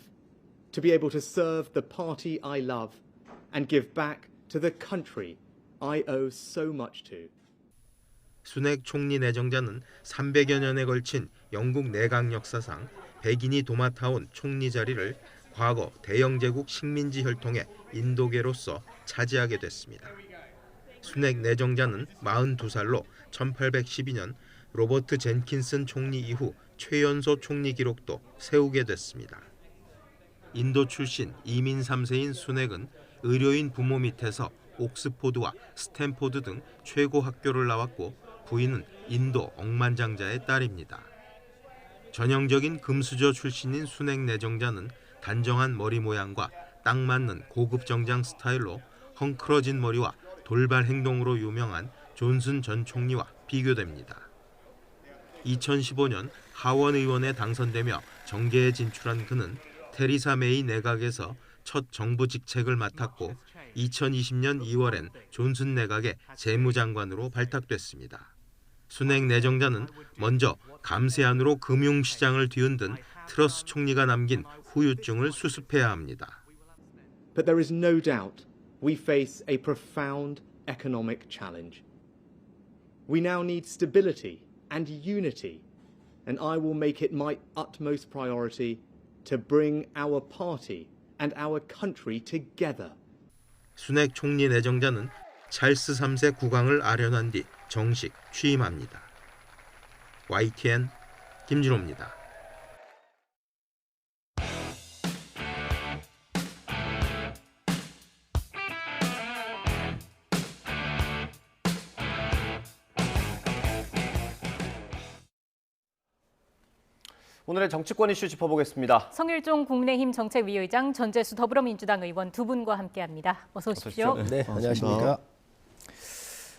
to be able to serve the party I love and give back to the country I owe so much to. 수넥 총리 내정자는 300여 년에 걸친 영국 내각 역사상 백인이 도맡아온 총리 자리를 과거 대영제국 식민지 혈통의 인도계로서 차지하게 됐습니다. 수넥 내정자는 42살로 1812년 로버트 젠킨슨 총리 이후 최연소 총리 기록도 세우게 됐습니다. 인도 출신 이민 3세인 수넥은 의료인 부모 밑에서 옥스포드와 스탠포드 등 최고 학교를 나왔고 부인은 인도 억만장자의 딸입니다. 전형적인 금수저 출신인 수넥 내정자는 단정한 머리 모양과 딱 맞는 고급 정장 스타일로 헝클어진 머리와 돌발 행동으로 유명한 존슨 전 총리와 비교됩니다. 2015년 하원 의원에 당선되며 정계에 진출한 그는 테리사 메이 내각에서 첫 정부 직책을 맡았고 2020년 2월엔 존슨 내각의 재무장관으로 발탁됐습니다. 수넥 내정자는 먼저 감세안으로 금융시장을 뒤흔든 트러스 총리가 남긴 후유증을 수습해야 합니다. But there is no doubt we face a profound economic challenge. We now need stability and unity, and I will make it my utmost priority to bring our party and our country together. 수넥 총리 내정자는 찰스 3세 국왕을 아련한 뒤 정식 취임합니다. YTN 김진호입니다. 오늘의 정치권 이슈 짚어보겠습니다. 성일종 국민의힘 정책위의장, 전재수 더불어민주당 의원 두 분과 함께합니다. 어서 오십시오. 네, 안녕하십니까.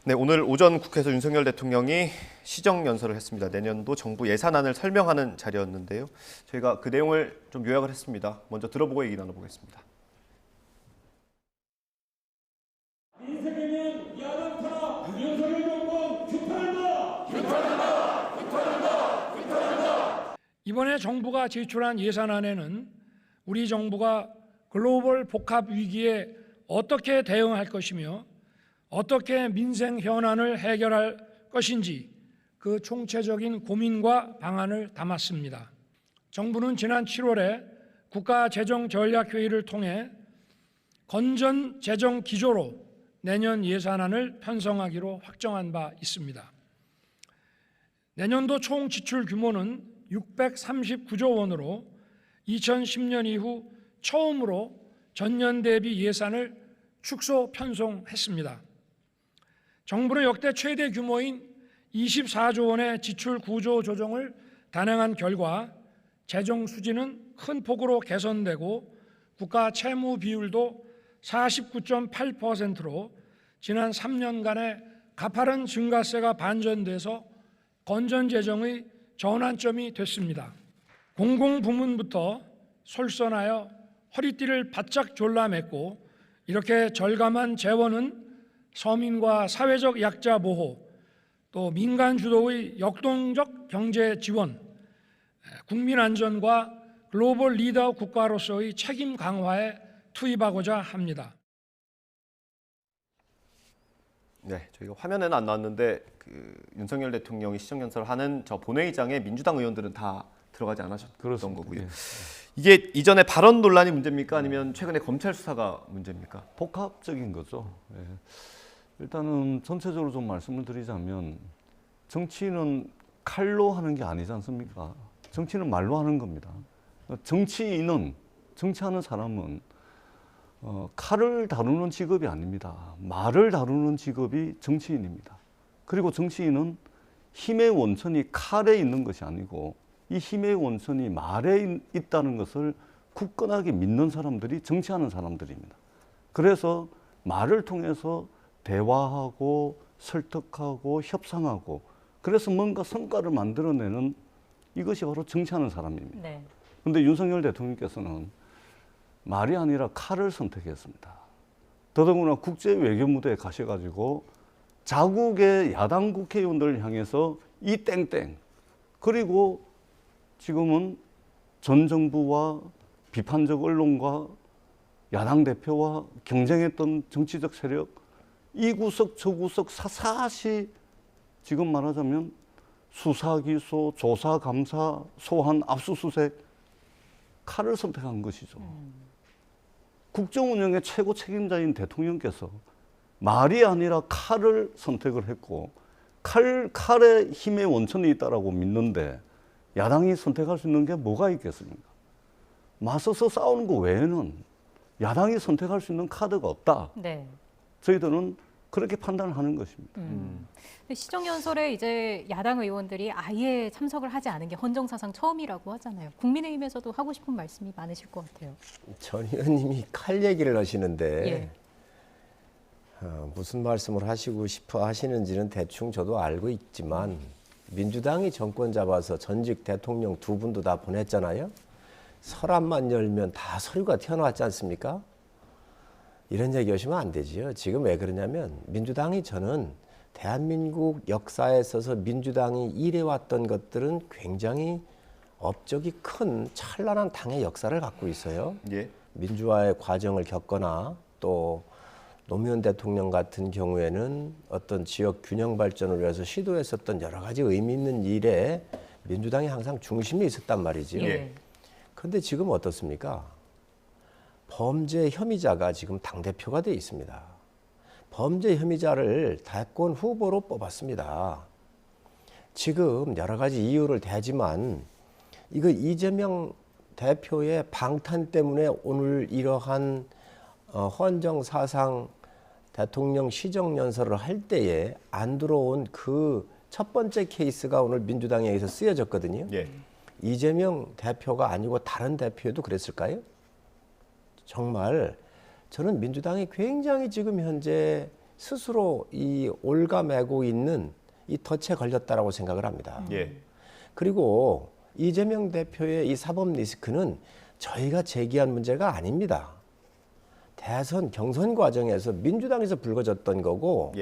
네, 오늘 오전 국회에서 윤석열 대통령이 시정연설을 했습니다. 내년도 정부 예산안을 설명하는 자리였는데요. 저희가 그 내용을 좀 요약을 했습니다. 먼저 들어보고 얘기 나눠보겠습니다. 인생에는 야당 탄압, 윤석열 이번에 정부가 제출한 예산안에는 우리 정부가 글로벌 복합 위기에 어떻게 대응할 것이며 어떻게 민생 현안을 해결할 것인지 그 총체적인 고민과 방안을 담았습니다. 정부는 지난 7월에 국가재정전략회의를 통해 건전 재정 기조로 내년 예산안을 편성하기로 확정한 바 있습니다. 내년도 총 지출 규모는 639조 원으로 2010년 이후 처음으로 전년 대비 예산을 축소 편성했습니다. 정부는 역대 최대 규모인 24조 원의 지출 구조 조정을 단행한 결과 재정 수지는 큰 폭으로 개선되고 국가 채무 비율도 49.8%로 지난 3년간의 가파른 증가세가 반전돼서 건전 재정의 전환점이 됐습니다. 공공부문부터 솔선하여 허리띠를 바짝 졸라맸고 이렇게 절감한 재원은 서민과 사회적 약자 보호, 또 민간 주도의 역동적 경제 지원, 국민 안전과 글로벌 리더 국가로서의 책임 강화에 투입하고자 합니다. 네, 저희가 화면에는 안 나왔는데 윤석열 대통령이 시정연설을 하는 저 본회의장에 민주당 의원들은 다 들어가지 않으셨던 거고요. 이게 이전에 발언 논란이 문제입니까? 아니면 최근에 검찰 수사가 문제입니까? 복합적인 거죠. 예. 일단은 전체적으로 좀 말씀을 드리자면 정치는 칼로 하는 게 아니지 않습니까? 정치는 말로 하는 겁니다. 정치인은, 정치하는 사람은 칼을 다루는 직업이 아닙니다. 말을 다루는 직업이 정치인입니다. 그리고 정치인은 힘의 원천이 칼에 있는 것이 아니고 이 힘의 원천이 말에 있다는 것을 굳건하게 믿는 사람들이 정치하는 사람들입니다. 그래서 말을 통해서 대화하고 설득하고 협상하고 그래서 뭔가 성과를 만들어내는 이것이 바로 정치하는 사람입니다. 그런데 윤석열 대통령께서는 말이 아니라 칼을 선택했습니다. 더더구나 국제 외교 무대에 가셔가지고 자국의 야당 국회의원들을 향해서 이 땡땡 그리고 지금은 전 정부와 비판적 언론과 야당 대표와 경쟁했던 정치적 세력 이 구석 저 구석 사사시 지금 말하자면 수사 기소, 조사 감사, 소환 압수수색 칼을 선택한 것이죠. 국정 운영의 최고 책임자인 대통령께서 말이 아니라 칼을 선택을 했고 칼에 힘의 원천이 있다라고 믿는데 야당이 선택할 수 있는 게 뭐가 있겠습니까? 맞서서 싸우는 거 외에는 야당이 선택할 수 있는 카드가 없다. 네. 저희들은 그렇게 판단을 하는 것입니다. 시정연설에 이제 야당 의원들이 아예 참석을 하지 않은 게 헌정사상 처음이라고 하잖아요. 국민의힘에서도 하고 싶은 말씀이 많으실 것 같아요. 전 의원님이 칼 얘기를 하시는데 예. 무슨 말씀을 하시고 싶어 하시는지는 대충 저도 알고 있지만 민주당이 정권 잡아서 전직 대통령 두 분도 다 보냈잖아요. 서랍만 열면 다 서류가 튀어나왔지 않습니까? 이런 얘기 하시면 안 되지요. 지금 왜 그러냐면 민주당이 저는 대한민국 역사에 있어서 민주당이 일해왔던 것들은 굉장히 업적이 큰 찬란한 당의 역사를 갖고 있어요. 예. 민주화의 과정을 겪거나 또 노무현 대통령 같은 경우에는 어떤 지역 균형 발전을 위해서 시도했었던 여러 가지 의미 있는 일에 민주당이 항상 중심에 있었단 말이지요. 그런데 지금 어떻습니까? 범죄 혐의자가 지금 당대표가 돼 있습니다. 범죄 혐의자를 대권 후보로 뽑았습니다. 지금 여러 가지 이유를 대지만 이거 이재명 대표의 방탄 때문에 오늘 이러한 헌정사상 대통령 시정연설을 할 때에 안 들어온 그 첫 번째 케이스가 오늘 민주당에 의해서 쓰여졌거든요. 이재명 대표가 아니고 다른 대표도 그랬을까요? 정말 저는 민주당이 굉장히 지금 현재 스스로 이 올가매고 있는 이 덫에 걸렸다라고 생각을 합니다. 그리고 이재명 대표의 이 사법 리스크는 저희가 제기한 문제가 아닙니다. 대선 경선 과정에서 민주당에서 불거졌던 거고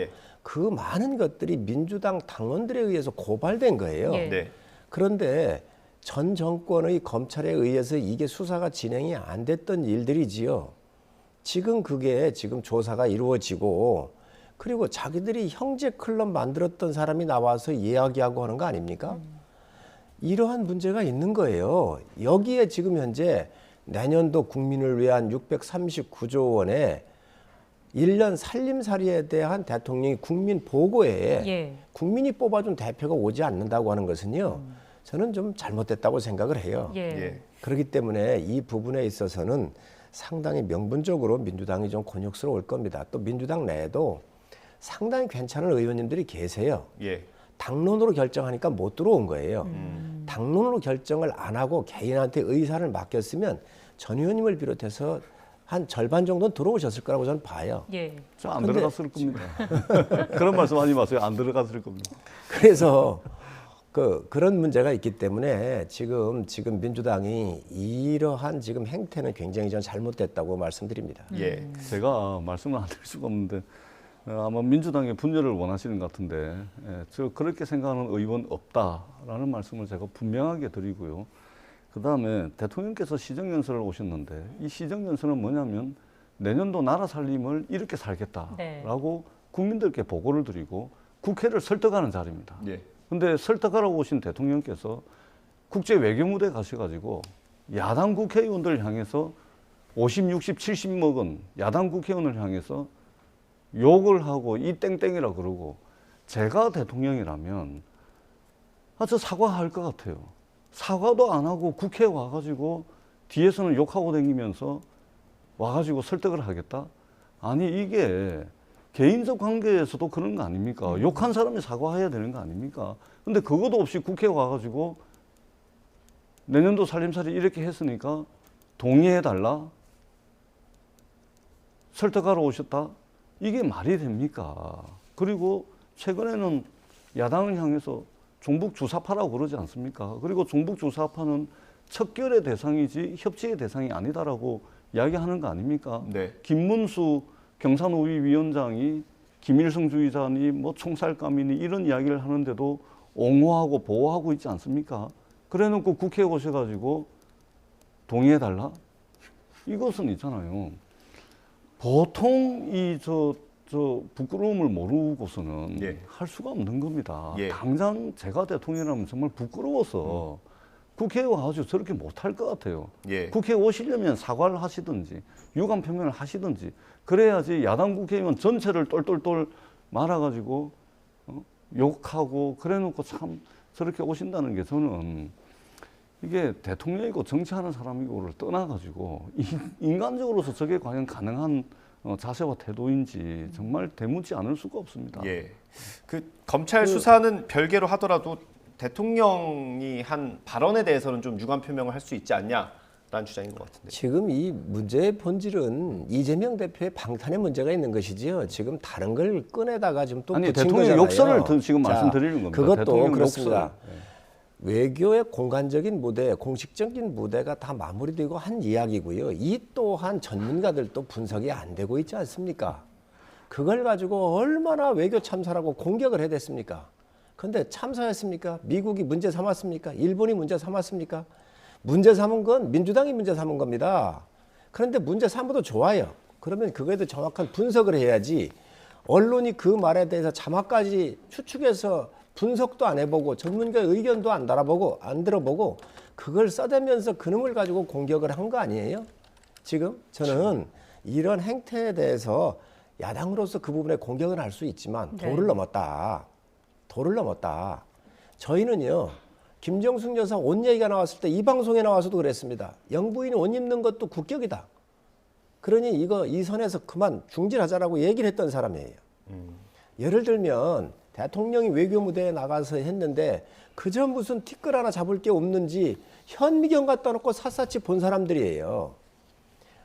그 많은 것들이 민주당 당원들에 의해서 고발된 거예요. 그런데 전 정권의 검찰에 의해서 이게 수사가 진행이 안 됐던 일들이지요. 지금 그게 지금 조사가 이루어지고 그리고 자기들이 형제 클럽 만들었던 사람이 나와서 이야기하고 하는 거 아닙니까? 이러한 문제가 있는 거예요. 여기에 지금 현재 내년도 국민을 위한 639조 원의 1년 살림살이에 대한 대통령이 국민 보고에 국민이 뽑아준 대표가 오지 않는다고 하는 것은요. 저는 좀 잘못됐다고 생각을 해요. 그렇기 때문에 이 부분에 있어서는 상당히 명분적으로 민주당이 좀 곤욕스러울 겁니다. 또 민주당 내에도 상당히 괜찮은 의원님들이 계세요. 당론으로 결정하니까 못 들어온 거예요. 당론으로 결정을 안 하고 개인한테 의사를 맡겼으면 전 의원님을 비롯해서 한 절반 정도는 들어오셨을 거라고 저는 봐요. 저 안 들어갔을 겁니다. 그런 말씀하지 마세요. 안 들어갔을 겁니다. 그래서 그런 문제가 있기 때문에 지금 민주당이 이러한 지금 행태는 굉장히 전 잘못됐다고 말씀드립니다. 제가 말씀을 안 드릴 수가 없는데 아마 민주당의 분열을 원하시는 것 같은데 저 그렇게 생각하는 의원 없다라는 말씀을 제가 분명하게 드리고요. 그다음에 대통령께서 시정연설을 오셨는데 이 시정연설은 뭐냐면 내년도 나라 살림을 이렇게 살겠다라고 국민들께 보고를 드리고 국회를 설득하는 자리입니다. 근데 설득하라고 오신 대통령께서 국제 외교 무대 가셔가지고 야당 국회의원들 향해서 50, 60, 70 먹은 야당 국회의원을 향해서 욕을 하고 이 땡땡이라 그러고 제가 대통령이라면 저 사과할 것 같아요. 사과도 안 하고 국회에 와가지고 뒤에서는 욕하고 다니면서 와가지고 설득을 하겠다? 아니 이게 개인적 관계에서도 그런 거 아닙니까? 욕한 사람이 사과해야 되는 거 아닙니까? 근데 그것도 없이 국회에 와가지고 내년도 살림살이 이렇게 했으니까 동의해달라? 설득하러 오셨다? 이게 말이 됩니까? 그리고 최근에는 야당을 향해서 종북 주사파라고 그러지 않습니까? 그리고 종북 주사파는 척결의 대상이지 협치의 대상이 아니다라고 이야기하는 거 아닙니까? 김문수 경산우위 위원장이 김일성주의자니 뭐 총살감이니 이런 이야기를 하는데도 옹호하고 보호하고 있지 않습니까? 그래놓고 국회에 오셔가지고 동의해달라? 이것은 있잖아요. 보통 저 부끄러움을 모르고서는 할 수가 없는 겁니다. 당장 제가 대통령이라면 정말 부끄러워서 국회에 와가지고 저렇게 못할 것 같아요. 국회에 오시려면 사과를 하시든지 유감 표명을 하시든지 그래야지 야당 국회의원 전체를 똘똘똘 말아가지고 욕하고 그래놓고 참 저렇게 오신다는 게 저는 이게 대통령이고 정치하는 사람이고를 떠나가지고 인간적으로서 저게 과연 가능한 자세와 태도인지 정말 대묻지 않을 수가 없습니다. 검찰 수사는 별개로 하더라도 대통령이 한 발언에 대해서는 좀 유감 표명을 할 수 있지 않냐라는 주장인 것 같은데. 지금 이 문제의 본질은 이재명 대표의 방탄의 문제가 있는 것이지요. 지금 다른 걸 꺼내다가 지금 또 붙인 대통령 거잖아요. 욕설을 지금 말씀드리는 겁니다. 그것도 그렇습니다. 외교의 공간적인 무대, 공식적인 무대가 다 마무리되고 한 이야기고요. 이 또한 전문가들도 분석이 안 되고 있지 않습니까? 그걸 가지고 얼마나 외교 참사라고 공격을 해댔습니까? 그런데 참사였습니까? 미국이 문제 삼았습니까? 일본이 문제 삼았습니까? 문제 삼은 건 민주당이 문제 삼은 겁니다. 그런데 문제 삼아도 좋아요. 그러면 그거에 대해 정확한 분석을 해야지 언론이 그 말에 대해서 자막까지 추측해서 분석도 안 해보고 전문가의 의견도 안 달아보고 안 들어보고 그걸 써대면서 그놈을 가지고 공격을 한 거 아니에요? 지금 저는 이런 행태에 대해서 야당으로서 그 부분에 공격을 할 수 있지만 도를 넘었다. 도를 넘었다. 저희는요. 김정숙 여사 옷 얘기가 나왔을 때 이 방송에 나와서도 그랬습니다. 영부인 옷 입는 것도 국격이다. 그러니 이 선에서 그만 중지하자라고 얘기를 했던 사람이에요. 예를 들면 대통령이 외교 무대에 나가서 했는데 그저 무슨 티끌 하나 잡을 게 없는지 현미경 갖다 놓고 샅샅이 본 사람들이에요.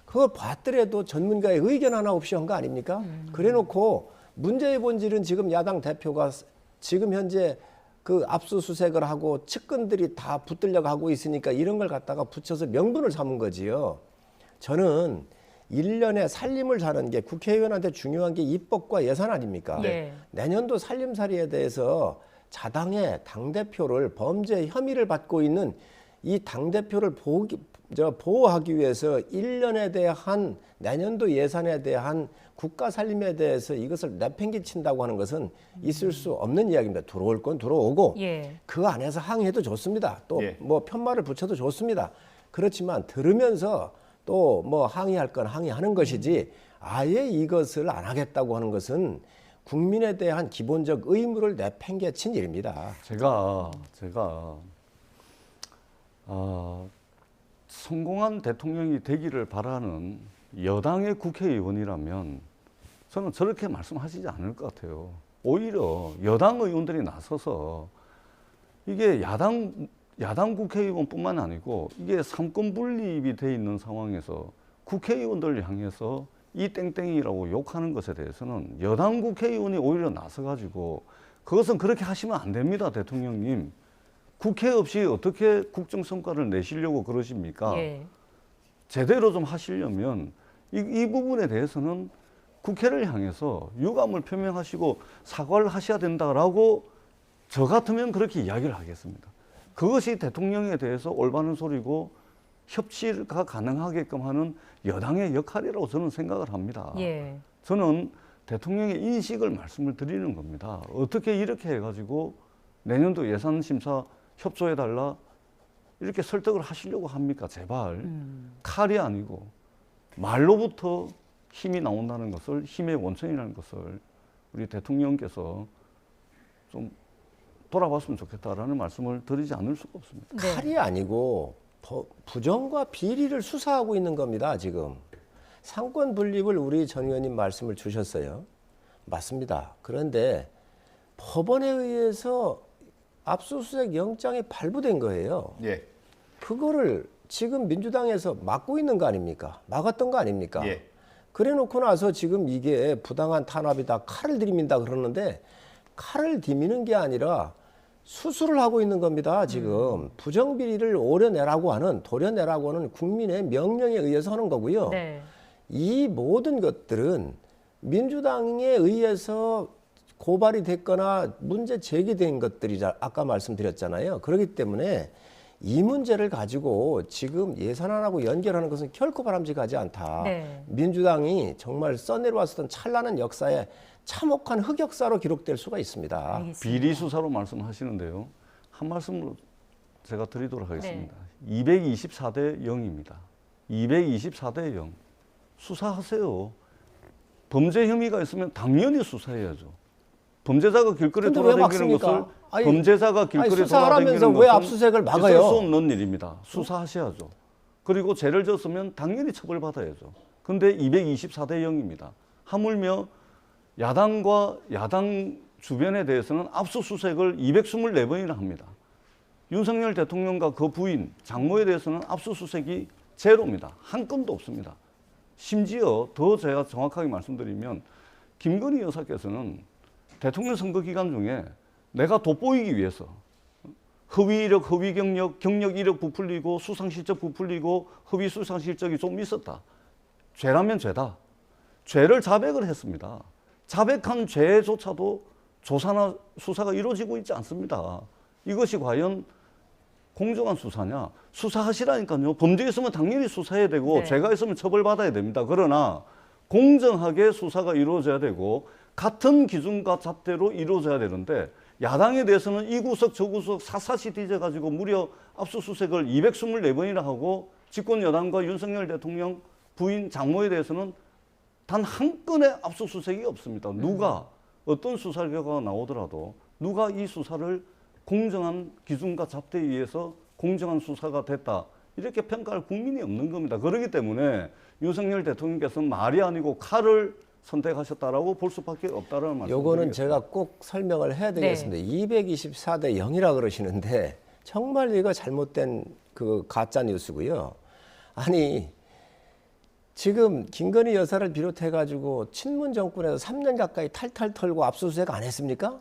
그걸 봤더라도 전문가의 의견 하나 없이 한 거 아닙니까? 그래놓고 문제의 본질은 지금 야당 대표가 지금 현재 그 압수수색을 하고 측근들이 다 붙들려고 하고 있으니까 이런 걸 갖다가 붙여서 명분을 삼은 거지요. 저는 1년에 살림을 사는 게 국회의원한테 중요한 게 입법과 예산 아닙니까? 내년도 살림살이에 대해서 자당의 당대표를 범죄 혐의를 받고 있는 이 당대표를 보호하기 위해서 1년에 대한 내년도 예산에 대한 국가 살림에 대해서 이것을 내팽개친다고 하는 것은 있을 수 없는 이야기입니다. 들어올 건 들어오고 그 안에서 항의해도 좋습니다. 또 뭐 편말을 붙여도 좋습니다. 그렇지만 들으면서 또 뭐 항의할 건 항의하는 것이지 아예 이것을 안 하겠다고 하는 것은 국민에 대한 기본적 의무를 내팽개친 일입니다. 제가 성공한 대통령이 되기를 바라는 여당의 국회의원이라면 저는 저렇게 말씀하시지 않을 것 같아요. 오히려 여당 의원들이 나서서 이게 야당 국회의원뿐만 아니고 이게 삼권 분립이 돼 있는 상황에서 국회의원들을 향해서 이 땡땡이라고 욕하는 것에 대해서는 여당 국회의원이 오히려 나서가지고 그것은 그렇게 하시면 안 됩니다, 대통령님. 국회 없이 어떻게 국정성과를 내시려고 그러십니까? 제대로 좀 하시려면 이 부분에 대해서는 국회를 향해서 유감을 표명하시고 사과를 하셔야 된다라고 저 같으면 그렇게 이야기를 하겠습니다. 그것이 대통령에 대해서 올바른 소리고 협치가 가능하게끔 하는 여당의 역할이라고 저는 생각을 합니다. 저는 대통령의 인식을 말씀을 드리는 겁니다. 어떻게 이렇게 해가지고 내년도 예산 심사 협조해달라 이렇게 설득을 하시려고 합니까? 제발. 칼이 아니고 말로부터 힘이 나온다는 것을, 힘의 원천이라는 것을 우리 대통령께서 좀 돌아봤으면 좋겠다라는 말씀을 드리지 않을 수가 없습니다. 칼이 아니고 부정과 비리를 수사하고 있는 겁니다. 지금 상권 분립을 우리 전 의원님 말씀을 주셨어요. 맞습니다. 그런데 법원에 의해서 압수수색 영장이 발부된 거예요. 그거를 지금 민주당에서 막고 있는 거 아닙니까? 막았던 거 아닙니까? 그래 놓고 나서 지금 이게 부당한 탄압이다, 칼을 들이민다 그러는데 칼을 들이미는 게 아니라 수술을 하고 있는 겁니다. 지금 부정비리를 도려내라고 하는 국민의 명령에 의해서 하는 거고요. 이 모든 것들은 민주당에 의해서 고발이 됐거나 문제 제기된 것들이 아까 말씀드렸잖아요. 그렇기 때문에 이 문제를 가지고 지금 예산안하고 연결하는 것은 결코 바람직하지 않다. 민주당이 정말 써내려왔었던 찬란한 역사에 참혹한 흑역사로 기록될 수가 있습니다. 비리 수사로 말씀하시는데요. 한 말씀으로 제가 드리도록 하겠습니다. 224대 0입니다. 224대 0. 수사하세요. 범죄 혐의가 있으면 당연히 수사해야죠. 범죄자가 길거리에 돌아다니는 것을 범죄자가 길거리에 돌아다니는 왜 압수수색을 막아요? 있을 수 없는 일입니다. 수사하셔야죠. 그리고 죄를 졌으면 당연히 처벌받아야죠. 근데 224대 0입니다. 하물며 야당과 야당 주변에 대해서는 압수수색을 224번이나 합니다. 윤석열 대통령과 그 부인, 장모에 대해서는 압수수색이 제로입니다. 한 건도 없습니다. 심지어 더 제가 정확하게 말씀드리면 김건희 여사께서는 대통령 선거 기간 중에 내가 돋보이기 위해서 허위 이력, 허위 경력, 경력 이력 부풀리고 수상 실적 부풀리고 허위 수상 실적이 좀 있었다. 죄라면 죄다. 죄를 자백을 했습니다. 자백한 죄조차도 조사나 수사가 이루어지고 있지 않습니다. 이것이 과연 공정한 수사냐? 수사하시라니까요. 범죄 있으면 당연히 수사해야 되고 죄가 있으면 처벌받아야 됩니다. 그러나 공정하게 수사가 이루어져야 되고 같은 기준과 잣대로 이루어져야 되는데 야당에 대해서는 이 구석 저 구석 샅샅이 뒤져가지고 무려 압수수색을 224번이나 하고 집권 여당과 윤석열 대통령 부인 장모에 대해서는 단 한 건의 압수수색이 없습니다. 누가 어떤 수사 결과가 나오더라도 누가 이 수사를 공정한 기준과 잣대에 의해서 공정한 수사가 됐다. 이렇게 평가할 국민이 없는 겁니다. 그렇기 때문에 윤석열 대통령께서는 말이 아니고 칼을 선택하셨다라고 볼 수밖에 없다는 말씀. 요거는 제가 꼭 설명을 해야 되겠습니다. 224대 0이라 그러시는데 정말 이거 잘못된 그 가짜 뉴스고요. 아니 지금 김건희 여사를 비롯해 가지고 친문 정권에서 3년 가까이 탈탈 털고 압수수색 안 했습니까?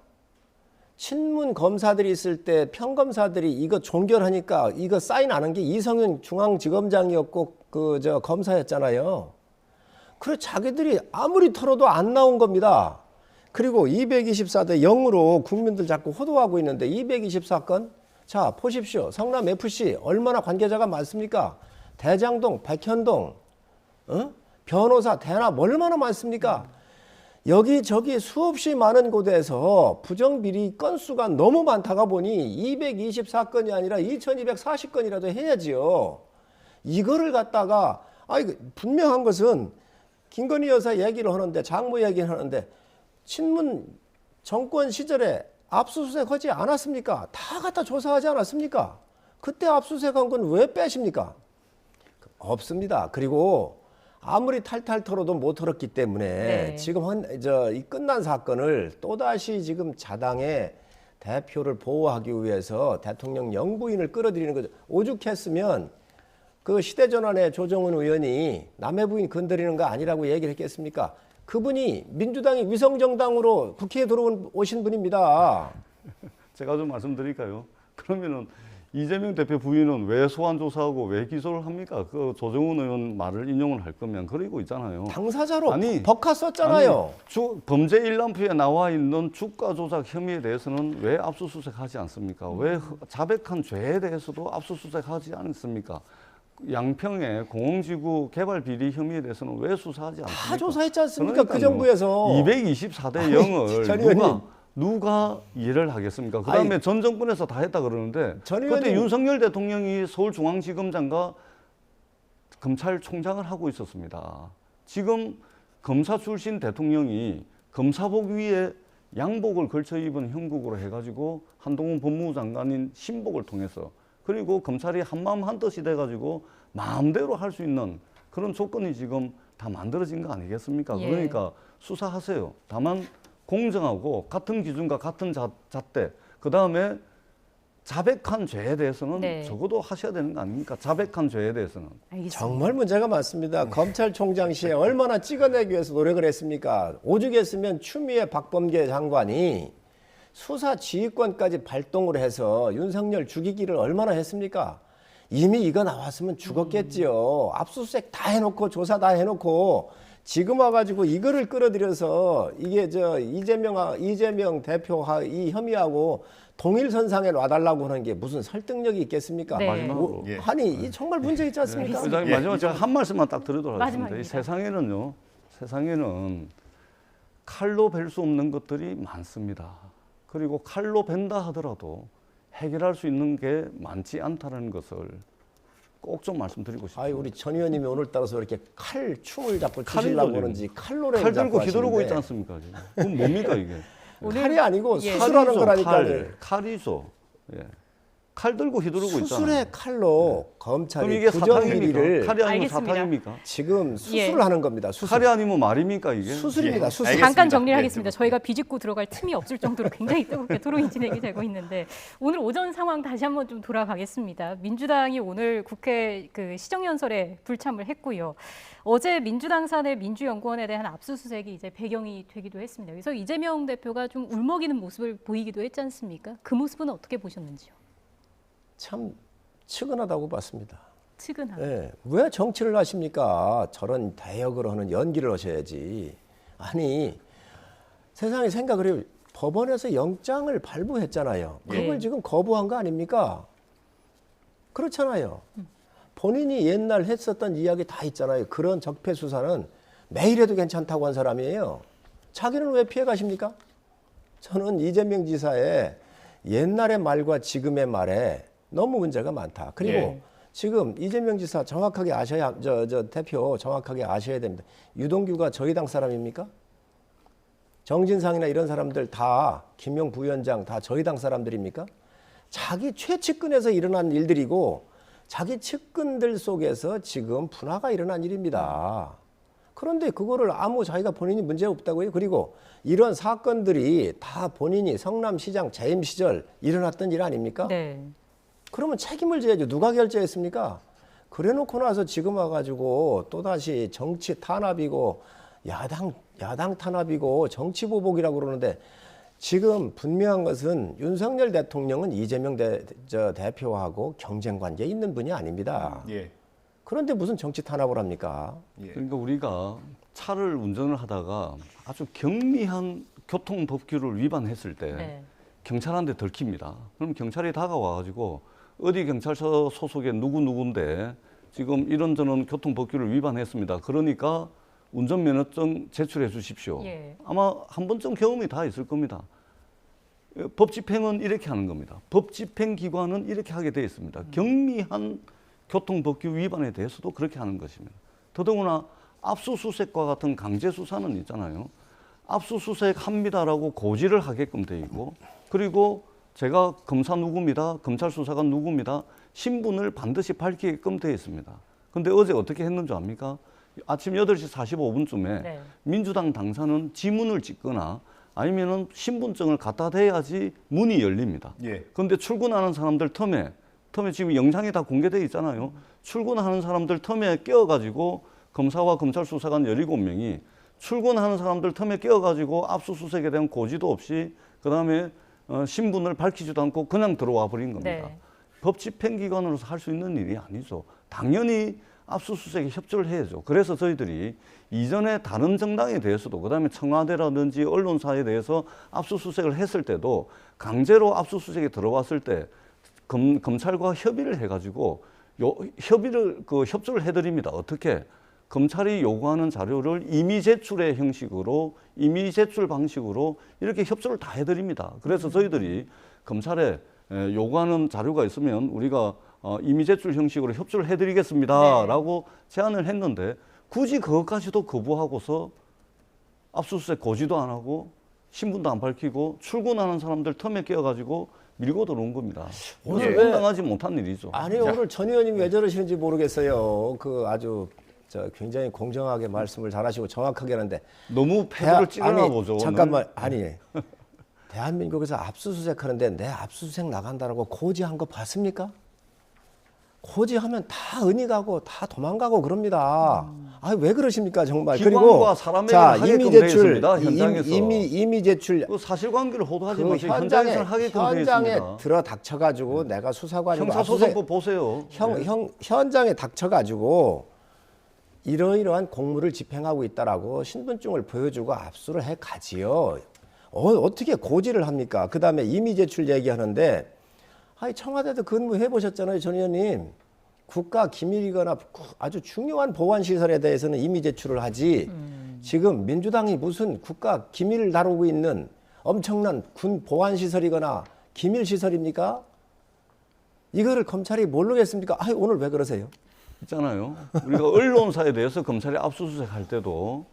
친문 검사들이 있을 때 평검사들이 이거 종결하니까 이거 사인 안 한 게 이성윤 중앙지검장이었고 그 검사였잖아요. 그래 자기들이 아무리 털어도 안 나온 겁니다. 그리고 224대 0으로 국민들 자꾸 호도하고 있는데 224건 자, 보십시오. 성남 FC 얼마나 관계자가 많습니까? 대장동, 백현동, 변호사, 대납 얼마나 많습니까? 여기저기 수없이 많은 곳에서 부정비리 건수가 너무 많다가 보니 220사건이 아니라 2240건이라도 해야지요. 이거를 갖다가 분명한 것은 김건희 여사 얘기를 하는데, 장모 얘기를 하는데, 친문 정권 시절에 압수수색 하지 않았습니까? 다 갖다 조사하지 않았습니까? 그때 압수수색한 건 왜 빼십니까? 없습니다. 그리고 아무리 탈탈 털어도 못 털었기 때문에 지금 이 끝난 사건을 또다시 지금 자당의 대표를 보호하기 위해서 대통령 영부인을 끌어들이는 거죠. 오죽했으면 그 시대전환의 조정훈 의원이 남의 부인 건드리는 거 아니라고 얘기를 했겠습니까? 그분이 민주당이 위성정당으로 국회에 들어오신 분입니다. 제가 좀 말씀드릴까요? 그러면은 이재명 대표 부인은 왜 소환 조사하고 왜 기소를 합니까? 그 조정훈 의원 말을 인용을 할 거면 그리고 있잖아요. 당사자로 법카 썼잖아요. 범죄 일람표에 나와 있는 주가 조작 혐의에 대해서는 왜 압수수색하지 않습니까? 왜 자백한 죄에 대해서도 압수수색하지 않습니까? 양평의 공공지구 개발 비리 혐의에 대해서는 왜 수사하지 않습니까? 다 조사했지 않습니까? 그 정부에서. 224대 0을 누가 이해를 하겠습니까? 그 다음에 전 정권에서 다 했다 그러는데 그때 윤석열 대통령이 서울중앙지검장과 검찰총장을 하고 있었습니다. 지금 검사 출신 대통령이 검사복 위에 양복을 걸쳐 입은 형국으로 해가지고 한동훈 법무부 장관인 신복을 통해서 그리고 검찰이 한마음 한뜻이 돼가지고 마음대로 할 수 있는 그런 조건이 지금 다 만들어진 거 아니겠습니까? 그러니까 수사하세요. 다만 공정하고 같은 기준과 같은 잣대, 그 다음에 자백한 죄에 대해서는 적어도 하셔야 되는 거 아닙니까? 자백한 죄에 대해서는. 알겠습니다. 정말 문제가 많습니다. 검찰총장 시에 얼마나 찍어내기 위해서 노력을 했습니까? 오죽했으면 추미애 박범계 장관이 수사 지휘권까지 발동을 해서 윤석열 죽이기를 얼마나 했습니까? 이미 이거 나왔으면 죽었겠지요. 압수수색 다 해놓고 조사 다 해놓고 지금 와가지고 이거를 끌어들여서 이게 이재명 대표 이 혐의하고 동일선상에 놔달라고 하는 게 무슨 설득력이 있겠습니까? 마지막으로. 아니 나이 문제 있지 않습니까? 마지막으로 제가 한 말씀만 딱 드리도록 하겠습니다. 이 세상에는 칼로 벨 수 없는 것들이 많습니다. 그리고 칼로 벤다 하더라도 해결할 수 있는 게 많지 않다는 것을 꼭 좀 말씀드리고 싶습니다. 우리 전 의원님이 오늘따라서 이렇게 칼춤을 자꾸 추시려고 하는지 칼로레 칼 들고 휘두르고 있지 않습니까? 지금. 그건 뭡니까 이게? 칼이 아니고 수술하는 거라니까요. 칼이죠. 칼 들고 휘두르고 있잖아요. 수술의 칼로 검찰이 이게 부정비리를 칼이 아니면 사탕입니까? 지금 수술을 하는 겁니다. 수술. 칼이 아니면 말입니까 이게? 수술입니다. 수술. 잠깐 정리를 하겠습니다. 저희가 비집고 들어갈 틈이 없을 정도로 굉장히 뜨겁게 토론이 진행이 되고 있는데 오늘 오전 상황 다시 한번 좀 돌아가겠습니다. 민주당이 오늘 국회 시정연설에 불참을 했고요. 어제 민주당산의 민주연구원에 대한 압수수색이 이제 배경이 되기도 했습니다. 그래서 이재명 대표가 좀 울먹이는 모습을 보이기도 했지 않습니까? 그 모습은 어떻게 보셨는지요? 참 측은하다고 봤습니다. 측은하다. 왜 정치를 하십니까? 저런 대역을 하는 연기를 하셔야지. 아니 세상에 생각을 해요. 법원에서 영장을 발부했잖아요. 그걸 지금 거부한 거 아닙니까? 그렇잖아요. 본인이 옛날 했었던 이야기 다 있잖아요. 그런 적폐 수사는 매일 해도 괜찮다고 한 사람이에요. 자기는 왜 피해 가십니까? 저는 이재명 지사의 옛날의 말과 지금의 말에 너무 문제가 많다. 그리고 지금 이재명 지사 정확하게 아셔야, 대표 정확하게 아셔야 됩니다. 유동규가 저희 당 사람입니까? 정진상이나 이런 사람들 다, 김용 부위원장 다 저희 당 사람들입니까? 자기 최측근에서 일어난 일들이고 자기 측근들 속에서 지금 분화가 일어난 일입니다. 그런데 그거를 자기가 본인이 문제 없다고요? 그리고 이런 사건들이 다 본인이 성남시장 재임 시절 일어났던 일 아닙니까? 그러면 책임을 져야죠. 누가 결제했습니까? 그래놓고 나서 지금 와가지고 또다시 정치 탄압이고 야당 탄압이고 정치 보복이라고 그러는데 지금 분명한 것은 윤석열 대통령은 이재명 대표하고 경쟁 관계에 있는 분이 아닙니다. 그런데 무슨 정치 탄압을 합니까? 그러니까 우리가 차를 운전을 하다가 아주 경미한 교통법규를 위반했을 때 경찰한테 들킵니다. 그럼 경찰이 다가와가지고 어디 경찰서 소속의 누구누구인데 지금 이런저런 교통법규를 위반했습니다. 그러니까 운전면허증 제출해 주십시오. 예. 아마 한 번쯤 경험이 다 있을 겁니다. 법 집행은 이렇게 하는 겁니다. 법 집행 기관은 이렇게 하게 되어 있습니다. 경미한 교통법규 위반에 대해서도 그렇게 하는 것입니다. 더더구나 압수수색과 같은 강제 수사는 있잖아요. 압수수색 합니다라고 고지를 하게끔 되어 있고, 그리고 제가 검사 누구입니다, 검찰 수사관 누구입니다, 신분을 반드시 밝히게끔 되어 있습니다. 근데 어제 어떻게 했는 줄 압니까? 아침 8시 45분쯤에 네. 민주당 당사는 지문을 찍거나 아니면은 신분증을 갖다 대야지 문이 열립니다. 예. 그런데 출근하는 사람들 텀에 지금 영상이 다 공개되어 있잖아요. 출근하는 사람들 텀에 끼어가지고 검사와 검찰 수사관 17명이 출근하는 사람들 텀에 끼어가지고 압수수색에 대한 고지도 없이 그다음에 신분을 밝히지도 않고 그냥 들어와 버린 겁니다. 네. 법 집행기관으로서 할 수 있는 일이 아니죠. 당연히 압수수색에 협조를 해야죠. 그래서 저희들이 이전에 다른 정당에 대해서도 그다음에 청와대라든지 언론사에 대해서 압수수색을 했을 때도 강제로 압수수색에 들어왔을 때 검찰과 협의를 해가지고 협조를 해드립니다. 어떻게? 검찰이 요구하는 자료를 임의 제출의 형식으로, 임의 제출 방식으로 이렇게 협조를 다 해드립니다. 그래서 저희들이 검찰에 요구하는 자료가 있으면 우리가 임의 제출 형식으로 협조를 해드리겠습니다라고 제안을 했는데 굳이 그것까지도 거부하고서 압수수색 고지도 안 하고 신분도 안 밝히고 출근하는 사람들 텀에 끼어가지고 밀고 들어온 겁니다. 오늘 응당하지 못한 일이죠. 아니 오늘 전 의원님 왜 저러시는지 모르겠어요. 그 아주 굉장히 공정하게 말씀을 잘하시고 정확하게 하는데 너무 패드를 찌르나 보죠. 잠깐만 아니 대한민국에서 압수수색 하는데 내 압수수색 나간다라고 고지한 거 봤습니까? 고지하면 다 은희 가고 다 도망가고 그럽니다. 아 왜 그러십니까 정말. 그리고 자 이미 제출 현장에서 이미 제출 그 사실관계를 호도하지 그 마시고 현장에서 하게끔 되어 현장에 있습니다. 들어 닥쳐가지고 내가 수사관이고 형사소송법 보세요. 현장에 닥쳐가지고 이러이러한 공무를 집행하고 있다라고 신분증을 보여주고 압수를 해 가지요. 어떻게 고지를 합니까? 그 다음에 이미 제출 얘기하는데 아니 청와대도 근무해 보셨잖아요, 전 의원님. 국가 기밀이거나 아주 중요한 보안 시설에 대해서는 이미 제출을 하지. 지금 민주당이 무슨 국가 기밀을 다루고 있는 엄청난 군 보안 시설이거나 기밀 시설입니까? 이거를 검찰이 모르겠습니까? 아 오늘 왜 그러세요? 있잖아요. 우리가 언론사에 대해서 검찰이 압수수색 할 때도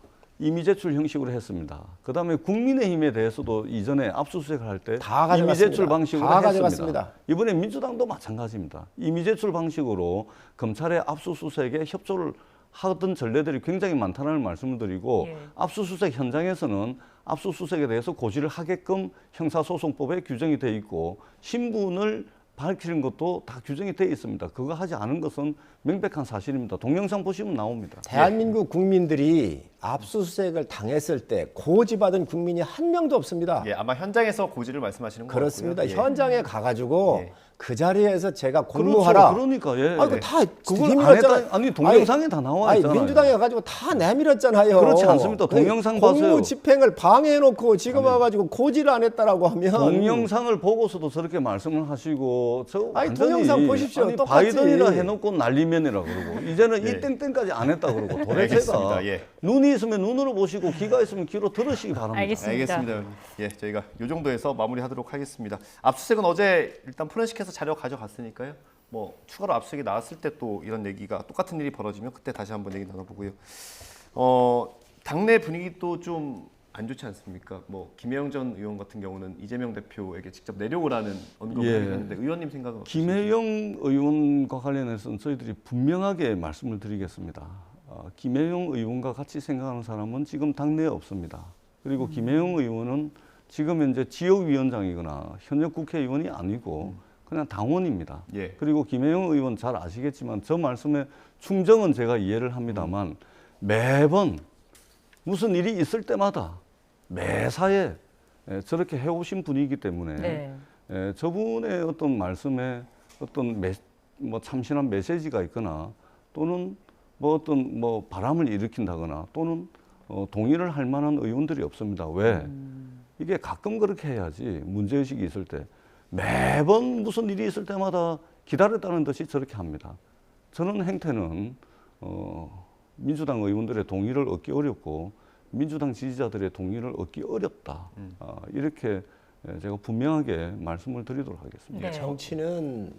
이미 제출 형식으로 했습니다. 그다음에 국민의힘에 대해서도 이전에 압수수색을 할 때 이미 제출 방식으로 했습니다. 이번에 민주당도 마찬가지입니다. 이미 제출 방식으로 검찰의 압수수색에 협조를 하던 전례들이 굉장히 많다는 말씀을 드리고 압수수색 현장에서는 압수수색에 대해서 고지를 하게끔 형사소송법에 규정이 돼 있고 신분을 밝히는 것도 다 규정이 되어 있습니다. 그거 하지 않은 것은 명백한 사실입니다. 동영상 보시면 나옵니다. 대한민국 국민들이 압수수색을 당했을 때 고지받은 국민이 한 명도 없습니다. 예, 아마 현장에서 고지를 말씀하시는 것 그렇습니다. 같고요. 현장에 가가지고 그 자리에서 제가 공무하라. 그러니까 아이고 다 그걸 안 했다. 아니 동영상에 다 나와 있잖아요. 민주당에 가가지고 다 내밀었잖아요. 그렇지 않습니다. 동영상 공무 봐서요. 집행을 방해해놓고 지금 와가지고 고지를 안 했다라고 하면 동영상을 보고서도 저렇게 말씀을 하시고 저 완전히 동영상 보십시오. 아니, 똑같이. 바이든이라 해놓고 난리면이라 그러고 이제는 이 땡땡까지 안 했다 그러고 도대체가 눈이 있으면 눈으로 보시고 귀가 있으면 귀로 들으시기 바랍니다. 알겠습니다. 예, 저희가 이 정도에서 마무리하도록 하겠습니다. 압수수색은 어제 일단 포렌식해서 자료 가져갔으니까요. 뭐 추가로 압수수색이 나왔을 때 또 이런 얘기가 똑같은 일이 벌어지면 그때 다시 한번 얘기 나눠보고요. 당내 분위기도 좀 안 좋지 않습니까? 뭐 김혜영 전 의원 같은 경우는 이재명 대표에게 직접 내려오라는 언급을 했는데 의원님 생각은 어떠십니까? 김혜영 의원과 관련해서는 저희들이 분명하게 말씀을 드리겠습니다. 김혜영 의원과 같이 생각하는 사람은 지금 당내에 없습니다. 그리고 김혜영 의원은 지금 현재 지역위원장이거나 현역 국회의원이 아니고 그냥 당원입니다. 그리고 김혜영 의원 잘 아시겠지만 저 말씀에 충정은 제가 이해를 합니다만 매번 무슨 일이 있을 때마다 매사에 저렇게 해오신 분이기 때문에 저분의 어떤 말씀에 어떤 뭐 참신한 메시지가 있거나 또는 뭐 어떤 뭐 바람을 일으킨다거나 또는 동의를 할 만한 의원들이 없습니다. 왜? 이게 가끔 그렇게 해야지 문제의식이 있을 때 매번 무슨 일이 있을 때마다 기다렸다는 듯이 저렇게 합니다. 저는 행태는 민주당 의원들의 동의를 얻기 어렵고 민주당 지지자들의 동의를 얻기 어렵다. 이렇게 제가 분명하게 말씀을 드리도록 하겠습니다. 네. 정치는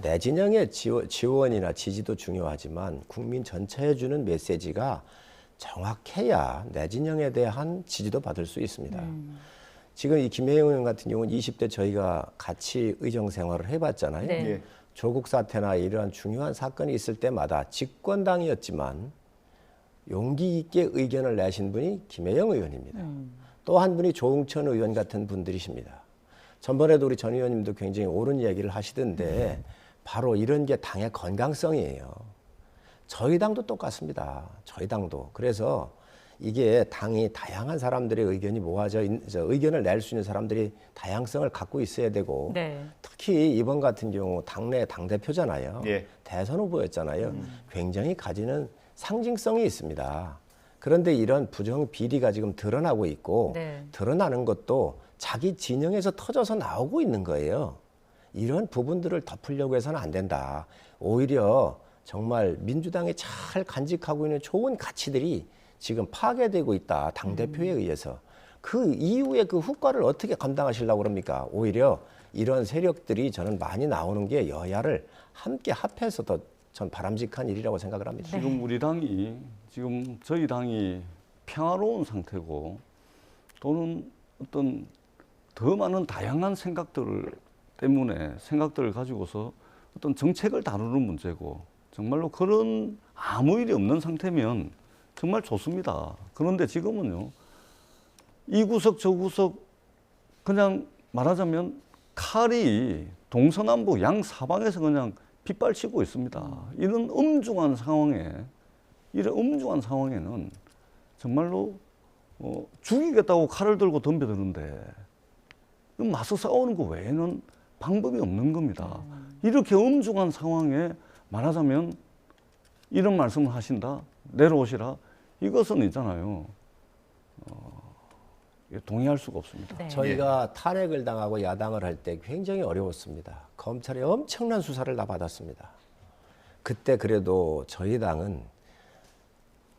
내 진영의 지원이나 지지도 중요하지만 국민 전체에 주는 메시지가 정확해야 내 진영에 대한 지지도 받을 수 있습니다. 지금 이 김혜영 의원 같은 경우는 20대 저희가 같이 의정 생활을 해봤잖아요. 네. 조국 사태나 이러한 중요한 사건이 있을 때마다 집권당이었지만 용기 있게 의견을 내신 분이 김혜영 의원입니다. 또 한 분이 조응천 의원 같은 분들이십니다. 전번에도 우리 전 의원님도 굉장히 옳은 얘기를 하시던데 바로 이런 게 당의 건강성이에요. 저희 당도 똑같습니다. 저희 당도. 그래서 이게 당이 다양한 사람들의 의견이 모아져 의견을 낼 수 있는 사람들이 다양성을 갖고 있어야 되고 네. 특히 이번 같은 경우 당내 당대표잖아요. 예. 대선 후보였잖아요. 굉장히 가지는 상징성이 있습니다. 그런데 이런 부정 비리가 지금 드러나고 있고 네. 드러나는 것도 자기 진영에서 터져서 나오고 있는 거예요. 이런 부분들을 덮으려고 해서는 안 된다. 오히려 정말 민주당이 잘 간직하고 있는 좋은 가치들이 지금 파괴되고 있다. 당대표에 의해서. 그 이후에 그 후과를 어떻게 감당하시려고 그럽니까? 오히려 이런 세력들이 저는 많이 나오는 게 여야를 함께 합해서 더 전 바람직한 일이라고 생각을 합니다. 지금 우리 당이 지금 저희 당이 평화로운 상태고 또는 어떤 더 많은 다양한 생각들 때문에 생각들을 가지고서 어떤 정책을 다루는 문제고 정말로 그런 아무 일이 없는 상태면 정말 좋습니다. 그런데 지금은요, 이 구석 저 구석 그냥 말하자면 칼이 동서남북 양 사방에서 그냥 빗발치고 있습니다. 이런 엄중한 상황에는 정말로 죽이겠다고 칼을 들고 덤벼드는데 맞서 싸우는 거 외에는 방법이 없는 겁니다. 이렇게 엄중한 상황에 말하자면 이런 말씀을 하신다, 내려오시라, 이것은 있잖아요. 동의할 수가 없습니다. 네. 저희가 탄핵을 당하고 야당을 할 때 굉장히 어려웠습니다. 검찰이 엄청난 수사를 다 받았습니다. 그때 그래도 저희 당은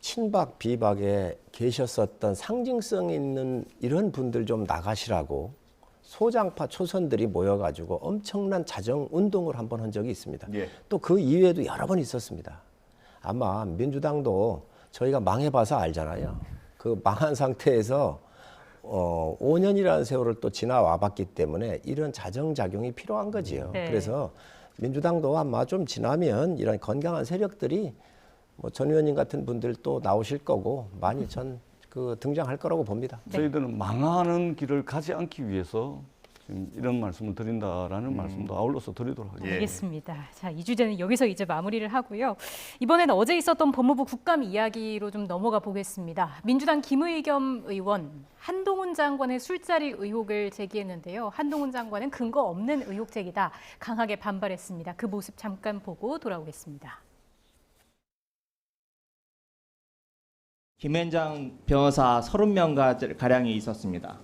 친박 비박에 계셨었던 상징성 있는 이런 분들 좀 나가시라고 소장파 초선들이 모여가지고 엄청난 자정 운동을 한번 한 적이 있습니다. 예. 또 그 이후에도 여러 번 있었습니다. 아마 민주당도 저희가 망해봐서 알잖아요. 그 망한 상태에서 5년이라는 세월을 또 지나와 봤기 때문에 이런 자정작용이 필요한 거지요. 네. 그래서 민주당도 아마 좀 지나면 이런 건강한 세력들이 뭐 전 의원님 같은 분들 또 나오실 거고 많이 등장할 거라고 봅니다. 네. 저희들은 망하는 길을 가지 않기 위해서 지금 이런 말씀을 드린다라는 말씀도 아울러서 드리도록 하겠습니다. 알겠습니다. 자, 이 주제는 여기서 이제 마무리를 하고요. 이번에는 어제 있었던 법무부 국감 이야기로 좀 넘어가 보겠습니다. 민주당 김의겸 의원, 한동훈 장관의 술자리 의혹을 제기했는데요. 한동훈 장관은 근거 없는 의혹 제기다 강하게 반발했습니다. 그 모습 잠깐 보고 돌아오겠습니다. 김앤장 변호사 30명가량이 있었습니다.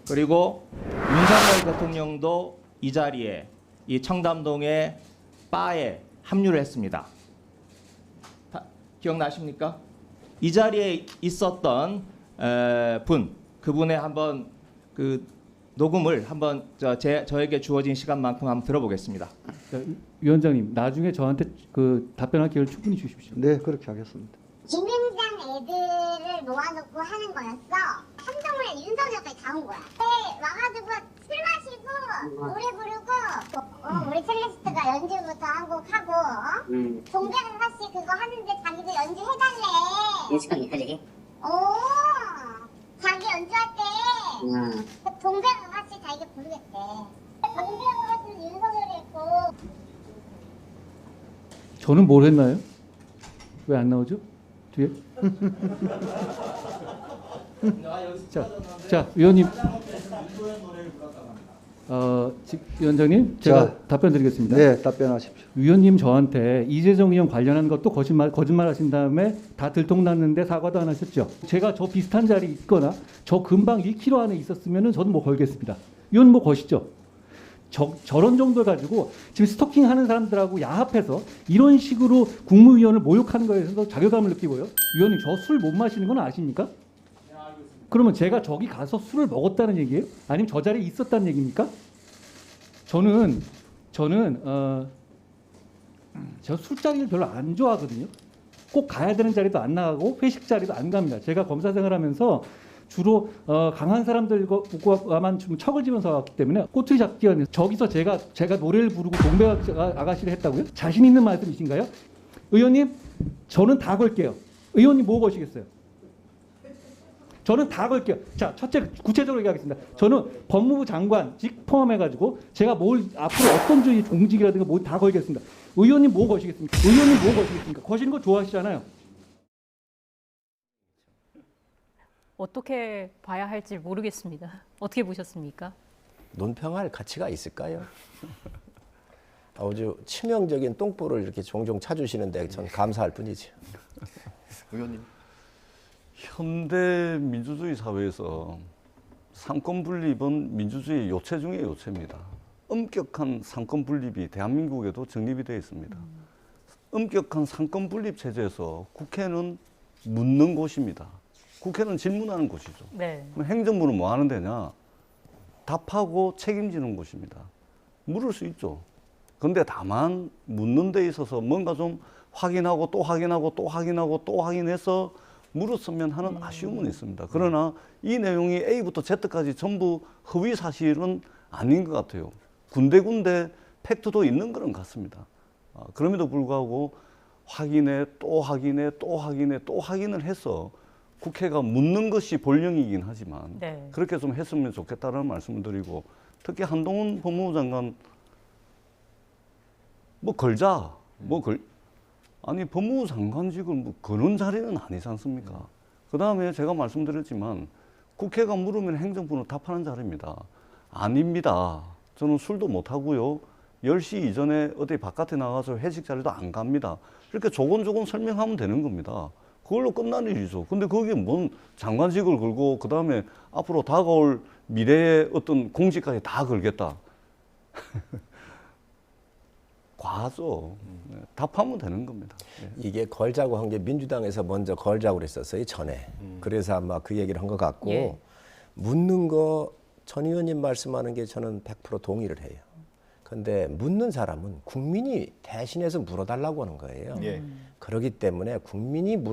그리고 윤석열 대통령도 이 자리에 이 청담동의 바에 합류를 했습니다. 기억나십니까? 이 자리에 있었던 그분의 한번 그 녹음을 한번 저에게 주어진 시간만큼 한번 들어보겠습니다. 위원장님, 나중에 저한테 그 답변할 기회를 충분히 주십시오. 네, 그렇게 하겠습니다. 김앤장 애들을 모아놓고 하는 거였어. 한동훈에 윤석열까지 다 온 거야. 와가지고 술 마시고 노래 부르고 우리 첼리스트가 연주부터 한 곡 하고 동백아가 씨 그거 하는데 자기도 연주해달래. 인식하기 해주기? 자기 연주할 때 동백아가 씨 자기가 부르겠대. 동백아가 씨는 윤석열이 했고. 저는 뭘 했나요? 왜 안 나오죠? 뒤에? 자, 위원님. 위원장님, 제가 답변 드리겠습니다. 네, 답변하십시오. 위원님 저한테 이재정 의원 관련한 것도 거짓말 하신 다음에 다 들통났는데 사과도 안 하셨죠. 제가 저 비슷한 자리에 있거나 저 근방 1km 안에 있었으면 저는 뭐 걸겠습니다. 위원님 뭐 거시죠. 저런 정도 가지고 지금 스토킹하는 사람들하고 야합해서 이런 식으로 국무위원을 모욕하는 거에 대해서 자괴감을 느끼고요. 위원님 저 술 못 마시는 건 아십니까? 그러면 제가 저기 가서 술을 먹었다는 얘기예요? 아니면 저 자리에 있었다는 얘기입니까? 저는 저 술자리를 별로 안 좋아하거든요. 꼭 가야 되는 자리도 안 나가고 회식 자리도 안 갑니다. 제가 검사 생활하면서 주로 강한 사람들과만 좀 척을 지면서 왔기 때문에 꼬투리 잡기가 저기서 제가 노래를 부르고 동백 아가씨를 했다고요? 자신 있는 말씀이신가요? 의원님, 저는 다 걸게요. 의원님 뭐 거시겠어요? 저는 다 걸게요. 자, 첫째 구체적으로 얘기하겠습니다. 저는 법무부 장관직 포함해가지고 제가 뭘 앞으로 어떤 주의 공직이라든가 뭐 다 걸겠습니다. 의원님 뭐 거시겠습니까? 의원님 뭐 거시겠습니까? 거시는 거 좋아하시잖아요. 어떻게 봐야 할지 모르겠습니다. 어떻게 보셨습니까? 논평할 가치가 있을까요? 아주 치명적인 똥볼을 이렇게 종종 찾으시는데 전 감사할 뿐이죠. 의원님. 현대 민주주의 사회에서 상권 분립은 민주주의 요체 중의 요체입니다. 엄격한 상권 분립이 대한민국에도 정립이 되어 있습니다. 엄격한 상권 분립 체제에서 국회는 묻는 곳입니다. 국회는 질문하는 곳이죠. 네. 그럼 행정부는 뭐 하는 데냐? 답하고 책임지는 곳입니다. 물을 수 있죠. 그런데 다만 묻는 데 있어서 뭔가 좀 확인하고 또 확인하고 또 확인하고 또 확인해서 물었으면 하는 아쉬움은 있습니다. 그러나 이 내용이 A부터 Z까지 전부 허위 사실은 아닌 것 같아요. 군데군데 팩트도 있는 그런 것 같습니다. 그럼에도 불구하고 확인해 또 확인해 또 확인해 또 확인을 해서 국회가 묻는 것이 본령이긴 하지만 네. 그렇게 좀 했으면 좋겠다는 말씀을 드리고 특히 한동훈 법무부 장관 뭐 걸자 아니 법무부 장관직을 뭐 그런 자리는 아니지 않습니까? 그다음에 제가 말씀드렸지만 국회가 물으면 행정부는 답하는 자리입니다. 아닙니다. 저는 술도 못 하고요. 10시 이전에 어디 바깥에 나가서 회식 자리도 안 갑니다. 이렇게 조곤조곤 설명하면 되는 겁니다. 그걸로 끝나는 일이죠. 근데 거기에 뭔 장관직을 걸고 그다음에 앞으로 다가올 미래의 어떤 공직까지 다 걸겠다. 과하죠. 답하면 되는 겁니다. 이게 걸자고 한 게 민주당에서 먼저 걸자고 그랬었어요, 전에. 그래서 아마 그 얘기를 한 것 같고 예. 묻는 거 전 의원님 말씀하는 게 저는 100% 동의를 해요. 근데 묻는 사람은 국민이 대신해서 물어달라고 하는 거예요. 예. 그렇기 때문에 국민이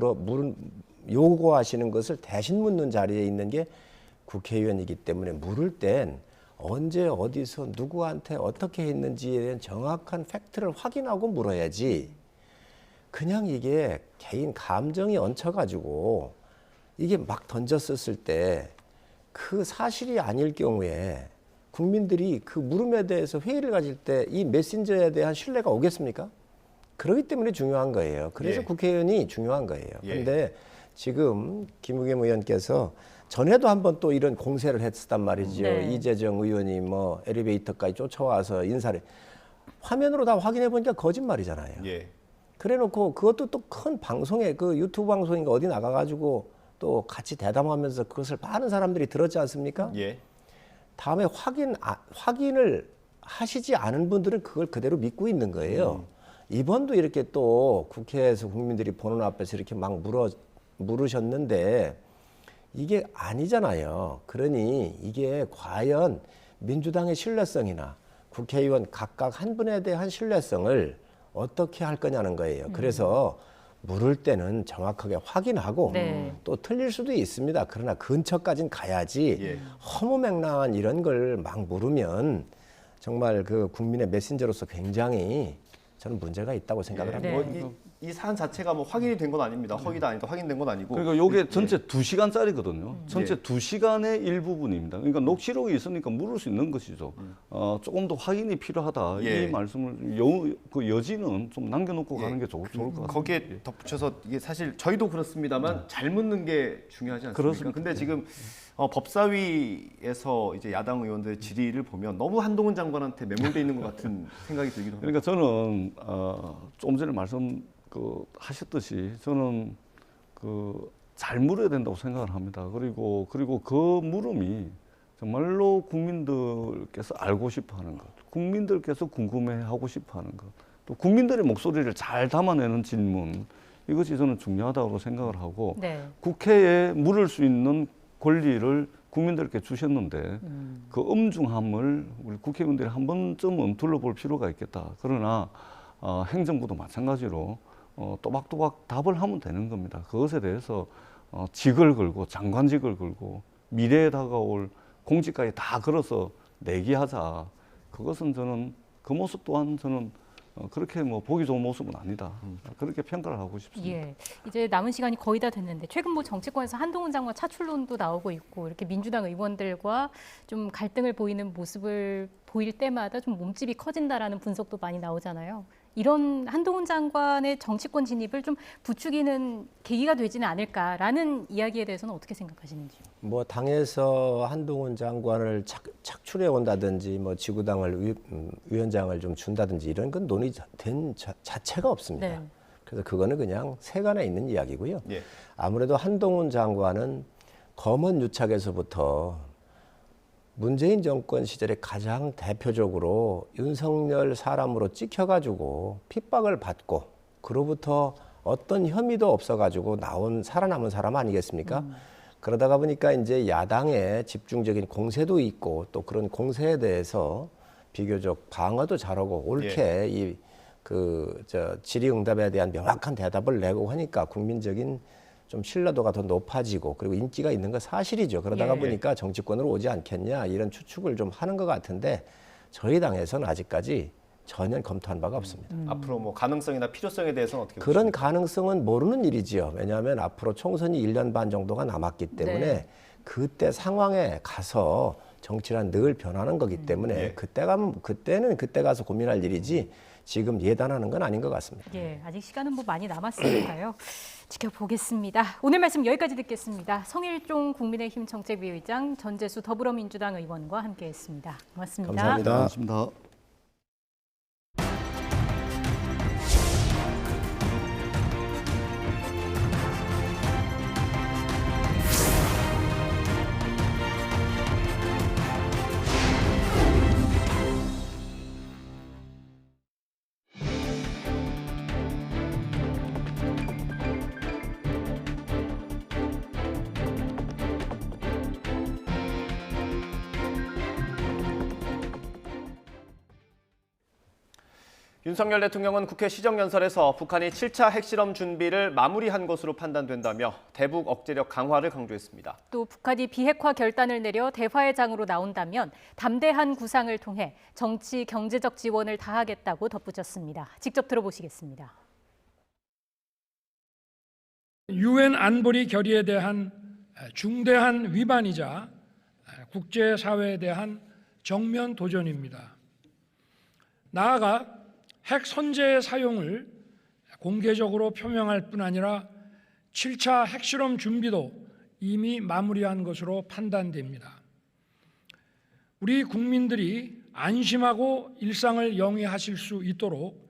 요구하시는 것을 대신 묻는 자리에 있는 게 국회의원이기 때문에 물을 땐 언제 어디서 누구한테 어떻게 했는지에 대한 정확한 팩트를 확인하고 물어야지. 그냥 이게 개인 감정이 얹혀가지고 이게 막 던졌었을 때 그 사실이 아닐 경우에 국민들이 그 물음에 대해서 회의를 가질 때 이 메신저에 대한 신뢰가 오겠습니까? 그렇기 때문에 중요한 거예요. 그래서 예. 국회의원이 중요한 거예요. 그런데 예. 지금 김우겸 의원께서 전에도 한번 또 이런 공세를 했었단 말이죠. 네. 이재정 의원이 뭐 엘리베이터까지 쫓아와서 인사를 화면으로 다 확인해 보니까 거짓말이잖아요. 예. 그래놓고 그것도 또 큰 방송에 그 유튜브 방송인가 어디 나가가지고 또 같이 대담하면서 그것을 많은 사람들이 들었지 않습니까? 예. 다음에 확인을 하시지 않은 분들은 그걸 그대로 믿고 있는 거예요. 이번도 이렇게 또 국회에서 국민들이 보는 앞에서 이렇게 막 물으셨는데 이게 아니잖아요. 그러니 이게 과연 민주당의 신뢰성이나 국회의원 각각 한 분에 대한 신뢰성을 어떻게 할 거냐는 거예요. 그래서 물을 때는 정확하게 확인하고 네. 또 틀릴 수도 있습니다. 그러나 근처까지는 가야지 예. 허무맹랑한 이런 걸 막 물으면 정말 그 국민의 메신저로서 굉장히 저는 문제가 있다고 생각을 합니다. 네. 이 사안 자체가 뭐 확인이 된 건 아닙니다. 허위다 아니다 확인된 건 아니고. 그러니까 이게 전체 2시간짜리거든요. 전체 예. 2시간의 일부분입니다. 그러니까 녹취록이 있으니까 물을 수 있는 것이죠. 조금 더 확인이 필요하다. 예. 이 말씀을 그 여지는 좀 남겨놓고 가는 게 좋을 것 같습니다. 거기에 덧붙여서 이게 사실 저희도 그렇습니다만 잘 묻는 게 중요하지 않습니까? 그렇습니다. 근데 지금 법사위에서 이제 야당 의원들의 질의를 보면 너무 한동훈 장관한테 매몰돼 있는 것 같은 생각이 들기도 합니다. 그러니까 저는 좀 전에 하셨듯이 저는 잘 물어야 된다고 생각을 합니다. 그리고 그 물음이 정말로 국민들께서 알고 싶어하는 것, 국민들께서 궁금해하고 싶어하는 것, 또 국민들의 목소리를 잘 담아내는 질문, 이것이 저는 중요하다고 생각을 하고 네. 국회에 물을 수 있는 권리를 국민들께 주셨는데 그 엄중함을 우리 국회의원들이 한 번쯤은 둘러볼 필요가 있겠다. 그러나 행정부도 마찬가지로 또박또박 답을 하면 되는 겁니다. 그것에 대해서 직을 걸고 장관직을 걸고 미래에 다가올 공직까지 다 걸어서 내기하자. 그것은 저는 그 모습 또한 저는 그렇게 보기 좋은 모습은 아니다. 그렇게 평가를 하고 싶습니다. 예, 이제 남은 시간이 거의 다 됐는데 최근 정치권에서 한동훈 장관 차출론도 나오고 있고 이렇게 민주당 의원들과 좀 갈등을 보이는 모습을 보일 때마다 좀 몸집이 커진다라는 분석도 많이 나오잖아요. 이런 한동훈 장관의 정치권 진입을 좀 부추기는 계기가 되지는 않을까라는 이야기에 대해서는 어떻게 생각하시는지요? 당에서 한동훈 장관을 착출해 온다든지 지구당을 위원장을 좀 준다든지 이런 건 논의된 자체가 없습니다. 네. 그래서 그거는 그냥 세간에 있는 이야기고요. 예. 아무래도 한동훈 장관은 검언 유착에서부터 문재인 정권 시절에 가장 대표적으로 윤석열 사람으로 찍혀가지고 핍박을 받고 그로부터 어떤 혐의도 없어가지고 살아남은 사람 아니겠습니까? 그러다가 보니까 이제 야당의 집중적인 공세도 있고 또 그런 공세에 대해서 비교적 방어도 잘하고 옳게 질의응답에 대한 명확한 대답을 내고 하니까 국민적인 좀 신뢰도가 더 높아지고 그리고 인기가 있는 건 사실이죠. 그러다가 보니까 정치권으로 오지 않겠냐 이런 추측을 좀 하는 것 같은데 저희 당에서는 아직까지 전혀 검토한 바가 없습니다. 앞으로 가능성이나 필요성에 대해서는 어떻게 그런 보십니까? 가능성은 모르는 일이지요. 왜냐하면 앞으로 총선이 1년 반 정도가 남았기 때문에 네. 그때 상황에 가서 정치란 늘 변하는 거기 때문에 그때는 그때 가서 고민할 일이지 지금 예단하는 건 아닌 것 같습니다. 예, 아직 시간은 많이 남았으니까요. 지켜보겠습니다. 오늘 말씀 여기까지 듣겠습니다. 성일종 국민의힘 정책위의장, 전재수 더불어민주당 의원과 함께했습니다. 고맙습니다. 감사합니다. 고맙습니다. 윤석열 대통령은 국회 시정연설에서 북한이 7차 핵실험 준비를 마무리한 것으로 판단된다며 대북 억제력 강화를 강조했습니다. 또 북한이 비핵화 결단을 내려 대화의 장으로 나온다면 담대한 구상을 통해 정치, 경제적 지원을 다하겠다고 덧붙였습니다. 직접 들어보시겠습니다. 유엔 안보리 결의에 대한 중대한 위반이자 국제사회에 대한 정면 도전입니다. 나아가 핵 선제의 사용을 공개적으로 표명할 뿐 아니라 7차 핵실험 준비도 이미 마무리한 것으로 판단됩니다. 우리 국민들이 안심하고 일상을 영위하실 수 있도록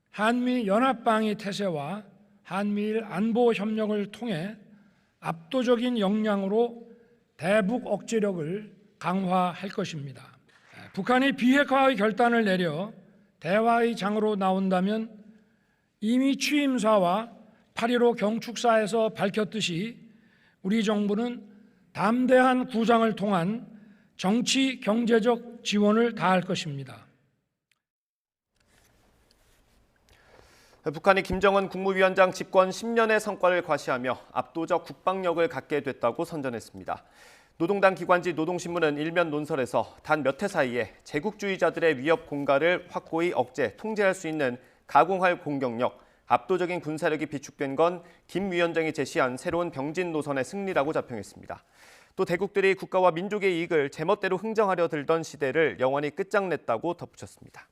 한미 연합방위 태세와 한미일 안보 협력을 통해 압도적인 역량으로 대북 억제력을 강화할 것입니다. 북한이 비핵화의 결단을 내려 대화의 장으로 나온다면 이미 취임사와 8.15 경축사에서 밝혔듯이 우리 정부는 담대한 구상을 통한 정치, 경제적 지원을 다할 것입니다. 북한이 김정은 국무위원장 집권 10년의 성과를 과시하며 압도적 국방력을 갖게 됐다고 선전했습니다. 노동당 기관지 노동신문은 일면 논설에서 단 몇 해 사이에 제국주의자들의 위협 공갈을 확고히 억제, 통제할 수 있는 가공할 공격력, 압도적인 군사력이 비축된 건 김 위원장이 제시한 새로운 병진 노선의 승리라고 자평했습니다. 또 대국들이 국가와 민족의 이익을 제멋대로 흥정하려 들던 시대를 영원히 끝장냈다고 덧붙였습니다.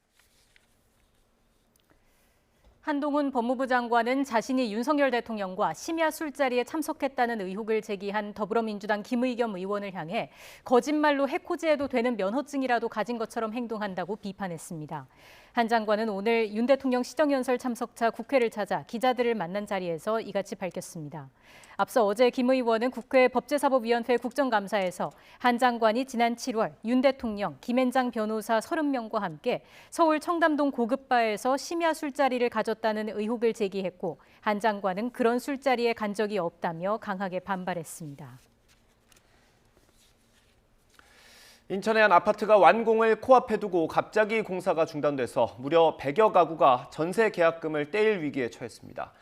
한동훈 법무부 장관은 자신이 윤석열 대통령과 심야 술자리에 참석했다는 의혹을 제기한 더불어민주당 김의겸 의원을 향해 거짓말로 해코지해도 되는 면허증이라도 가진 것처럼 행동한다고 비판했습니다. 한 장관은 오늘 윤 대통령 시정연설 참석차 국회를 찾아 기자들을 만난 자리에서 이같이 밝혔습니다. 앞서 어제 김 의원은 국회 법제사법위원회 국정감사에서 한 장관이 지난 7월 윤 대통령, 김앤장 변호사 30명과 함께 서울 청담동 고급바에서 심야 술자리를 가졌다는 의혹을 제기했고 한 장관은 그런 술자리에 간 적이 없다며 강하게 반발했습니다. 인천의 한 아파트가 완공을 코앞에 두고 갑자기 공사가 중단돼서 무려 100여 가구가 전세 계약금을 떼일 위기에 처했습니다.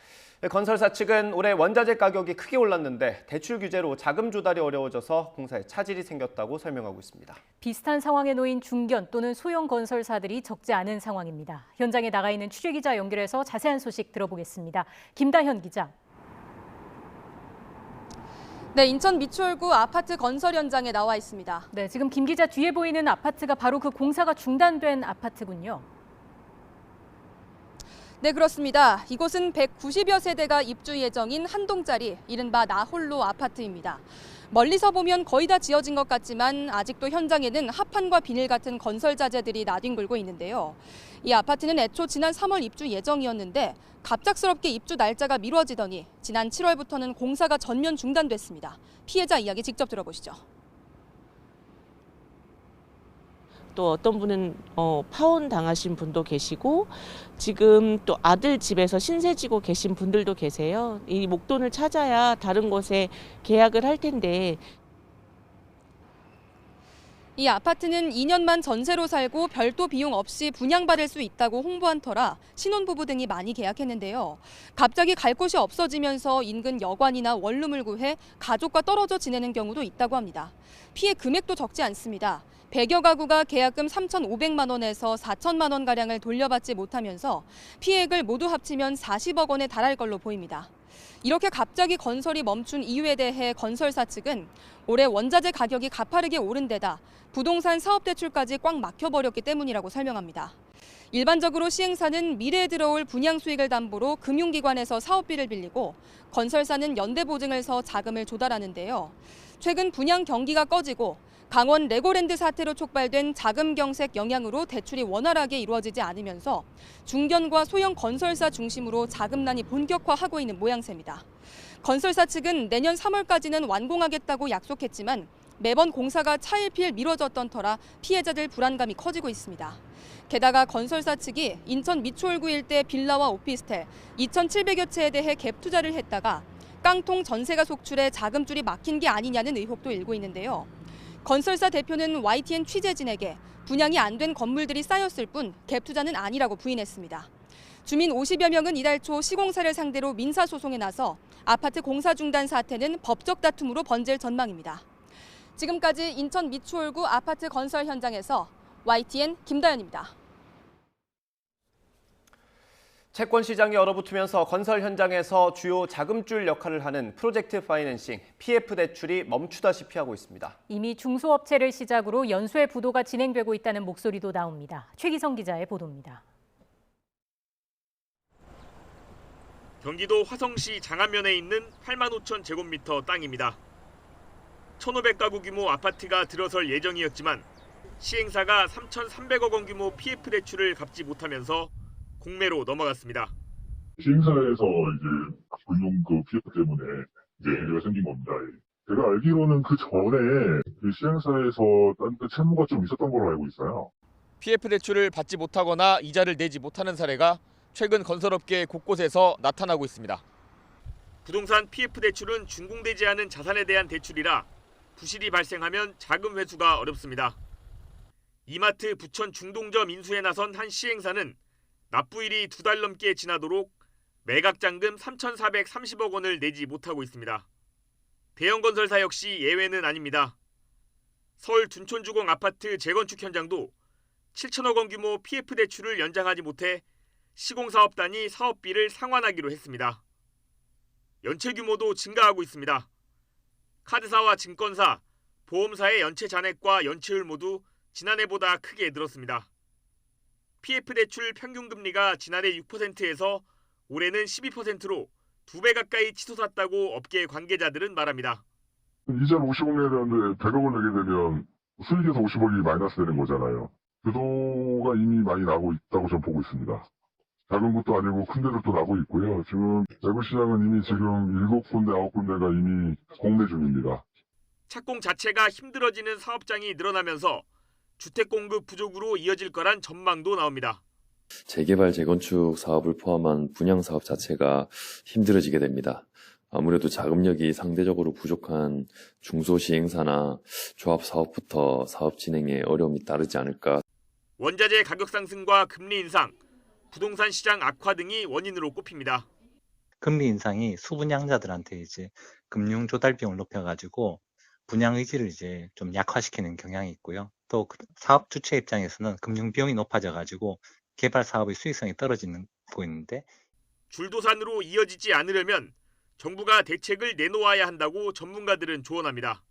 건설사 측은 올해 원자재 가격이 크게 올랐는데 대출 규제로 자금 조달이 어려워져서 공사에 차질이 생겼다고 설명하고 있습니다. 비슷한 상황에 놓인 중견 또는 소형 건설사들이 적지 않은 상황입니다. 현장에 나가 있는 취재기자 연결해서 자세한 소식 들어보겠습니다. 김다현 기자. 네, 인천 미추홀구 아파트 건설 현장에 나와 있습니다. 네, 지금 김 기자 뒤에 보이는 아파트가 바로 그 공사가 중단된 아파트군요. 네, 그렇습니다. 이곳은 190여 세대가 입주 예정인 한 동짜리 이른바 나홀로 아파트입니다. 멀리서 보면 거의 다 지어진 것 같지만 아직도 현장에는 합판과 비닐 같은 건설 자재들이 나뒹굴고 있는데요. 이 아파트는 애초 지난 3월 입주 예정이었는데 갑작스럽게 입주 날짜가 미뤄지더니 지난 7월부터는 공사가 전면 중단됐습니다. 피해자 이야기 직접 들어보시죠. 또 어떤 분은 파혼 당하신 분도 계시고 지금 또 아들 집에서 신세 지고 계신 분들도 계세요. 이 목돈을 찾아야 다른 곳에 계약을 할 텐데. 이 아파트는 2년만 전세로 살고 별도 비용 없이 분양받을 수 있다고 홍보한 터라 신혼부부 등이 많이 계약했는데요. 갑자기 갈 곳이 없어지면서 인근 여관이나 원룸을 구해 가족과 떨어져 지내는 경우도 있다고 합니다. 피해 금액도 적지 않습니다. 100여 가구가 계약금 3,500만 원에서 4천만 원가량을 돌려받지 못하면서 피해액을 모두 합치면 40억 원에 달할 걸로 보입니다. 이렇게 갑자기 건설이 멈춘 이유에 대해 건설사 측은 올해 원자재 가격이 가파르게 오른 데다 부동산 사업 대출까지 꽉 막혀버렸기 때문이라고 설명합니다. 일반적으로 시행사는 미래에 들어올 분양 수익을 담보로 금융기관에서 사업비를 빌리고 건설사는 연대보증을 서 자금을 조달하는데요. 최근 분양 경기가 꺼지고 강원 레고랜드 사태로 촉발된 자금 경색 영향으로 대출이 원활하게 이루어지지 않으면서 중견과 소형 건설사 중심으로 자금난이 본격화하고 있는 모양새입니다. 건설사 측은 내년 3월까지는 완공하겠다고 약속했지만 매번 공사가 차일피일 미뤄졌던 터라 피해자들 불안감이 커지고 있습니다. 게다가 건설사 측이 인천 미추홀구 일대 빌라와 오피스텔 2,700여 채에 대해 갭 투자를 했다가 깡통 전세가 속출해 자금줄이 막힌 게 아니냐는 의혹도 일고 있는데요. 건설사 대표는 YTN 취재진에게 분양이 안 된 건물들이 쌓였을 뿐 갭 투자는 아니라고 부인했습니다. 주민 50여 명은 이달 초 시공사를 상대로 민사소송에 나서 아파트 공사 중단 사태는 법적 다툼으로 번질 전망입니다. 지금까지 인천 미추홀구 아파트 건설 현장에서 YTN 김다연입니다. 채권 시장이 얼어붙으면서 건설 현장에서 주요 자금줄 역할을 하는 프로젝트 파이낸싱, PF 대출이 멈추다시피 하고 있습니다. 이미 중소업체를 시작으로 연수의 부도가 진행되고 있다는 목소리도 나옵니다. 최기성 기자의 보도입니다. 경기도 화성시 장안면에 있는 8만 5천 제곱미터 땅입니다. 1,500가구 규모 아파트가 들어설 예정이었지만 시행사가 3,300억 원 규모 PF 대출을 갚지 못하면서 공매로 넘어갔습니다. 시행사에서 이제 불용 그 PF 때문에 이제 문제가 생긴 겁니다. 제가 알기로는 그 전에 그 시행사에서 딴 채무가 좀 있었던 걸로 알고 있어요. PF 대출을 받지 못하거나 이자를 내지 못하는 사례가 최근 건설업계 곳곳에서 나타나고 있습니다. 부동산 PF 대출은 준공되지 않은 자산에 대한 대출이라 부실이 발생하면 자금 회수가 어렵습니다. 이마트 부천 중동점 인수에 나선 한 시행사는 납부일이 2달 넘게 지나도록 매각잔금 3,430억 원을 내지 못하고 있습니다. 대형 건설사 역시 예외는 아닙니다. 서울 둔촌주공 아파트 재건축 현장도 7천억 원 규모 PF 대출을 연장하지 못해 시공사업단이 사업비를 상환하기로 했습니다. 연체 규모도 증가하고 있습니다. 카드사와 증권사, 보험사의 연체 잔액과 연체율 모두 지난해보다 크게 늘었습니다. PF 대출 평균 금리가 지난해 6%에서 올해는 12%로 2배 가까이 치솟았다고 업계 관계자들은 말합니다. 이자를 50억 내야 되는데 100억을 내게 되면 수익에서 50억이 마이너스 되는 거잖아요. 규도가 이미 많이 나고 있다고 저는 보고 있습니다. 작은 것도 아니고 큰 데도 또 나고 있고요. 지금 재벌시장은 이미 지금 7군데, 9군데가 이미 공매 중입니다. 착공 자체가 힘들어지는 사업장이 늘어나면서 주택 공급 부족으로 이어질 거란 전망도 나옵니다. 재개발, 재건축 사업을 포함한 분양 사업 자체가 힘들어지게 됩니다. 아무래도 자금력이 상대적으로 부족한 중소시행사나 조합 사업부터 사업 진행에 어려움이 따르지 않을까. 원자재 가격 상승과 금리 인상, 부동산 시장 악화 등이 원인으로 꼽힙니다. 금리 인상이 수분양자들한테 이제 금융 조달 비용을 높여가지고 분양 의지를 이제 좀 약화시키는 경향이 있고요. 또 사업 주체 입장에서는 금융 비용이 높아져가지고 개발 사업의 수익성이 떨어지는 보이는데 줄도산으로 이어지지 않으려면 정부가 대책을 내놓아야 한다고 전문가들은 조언합니다.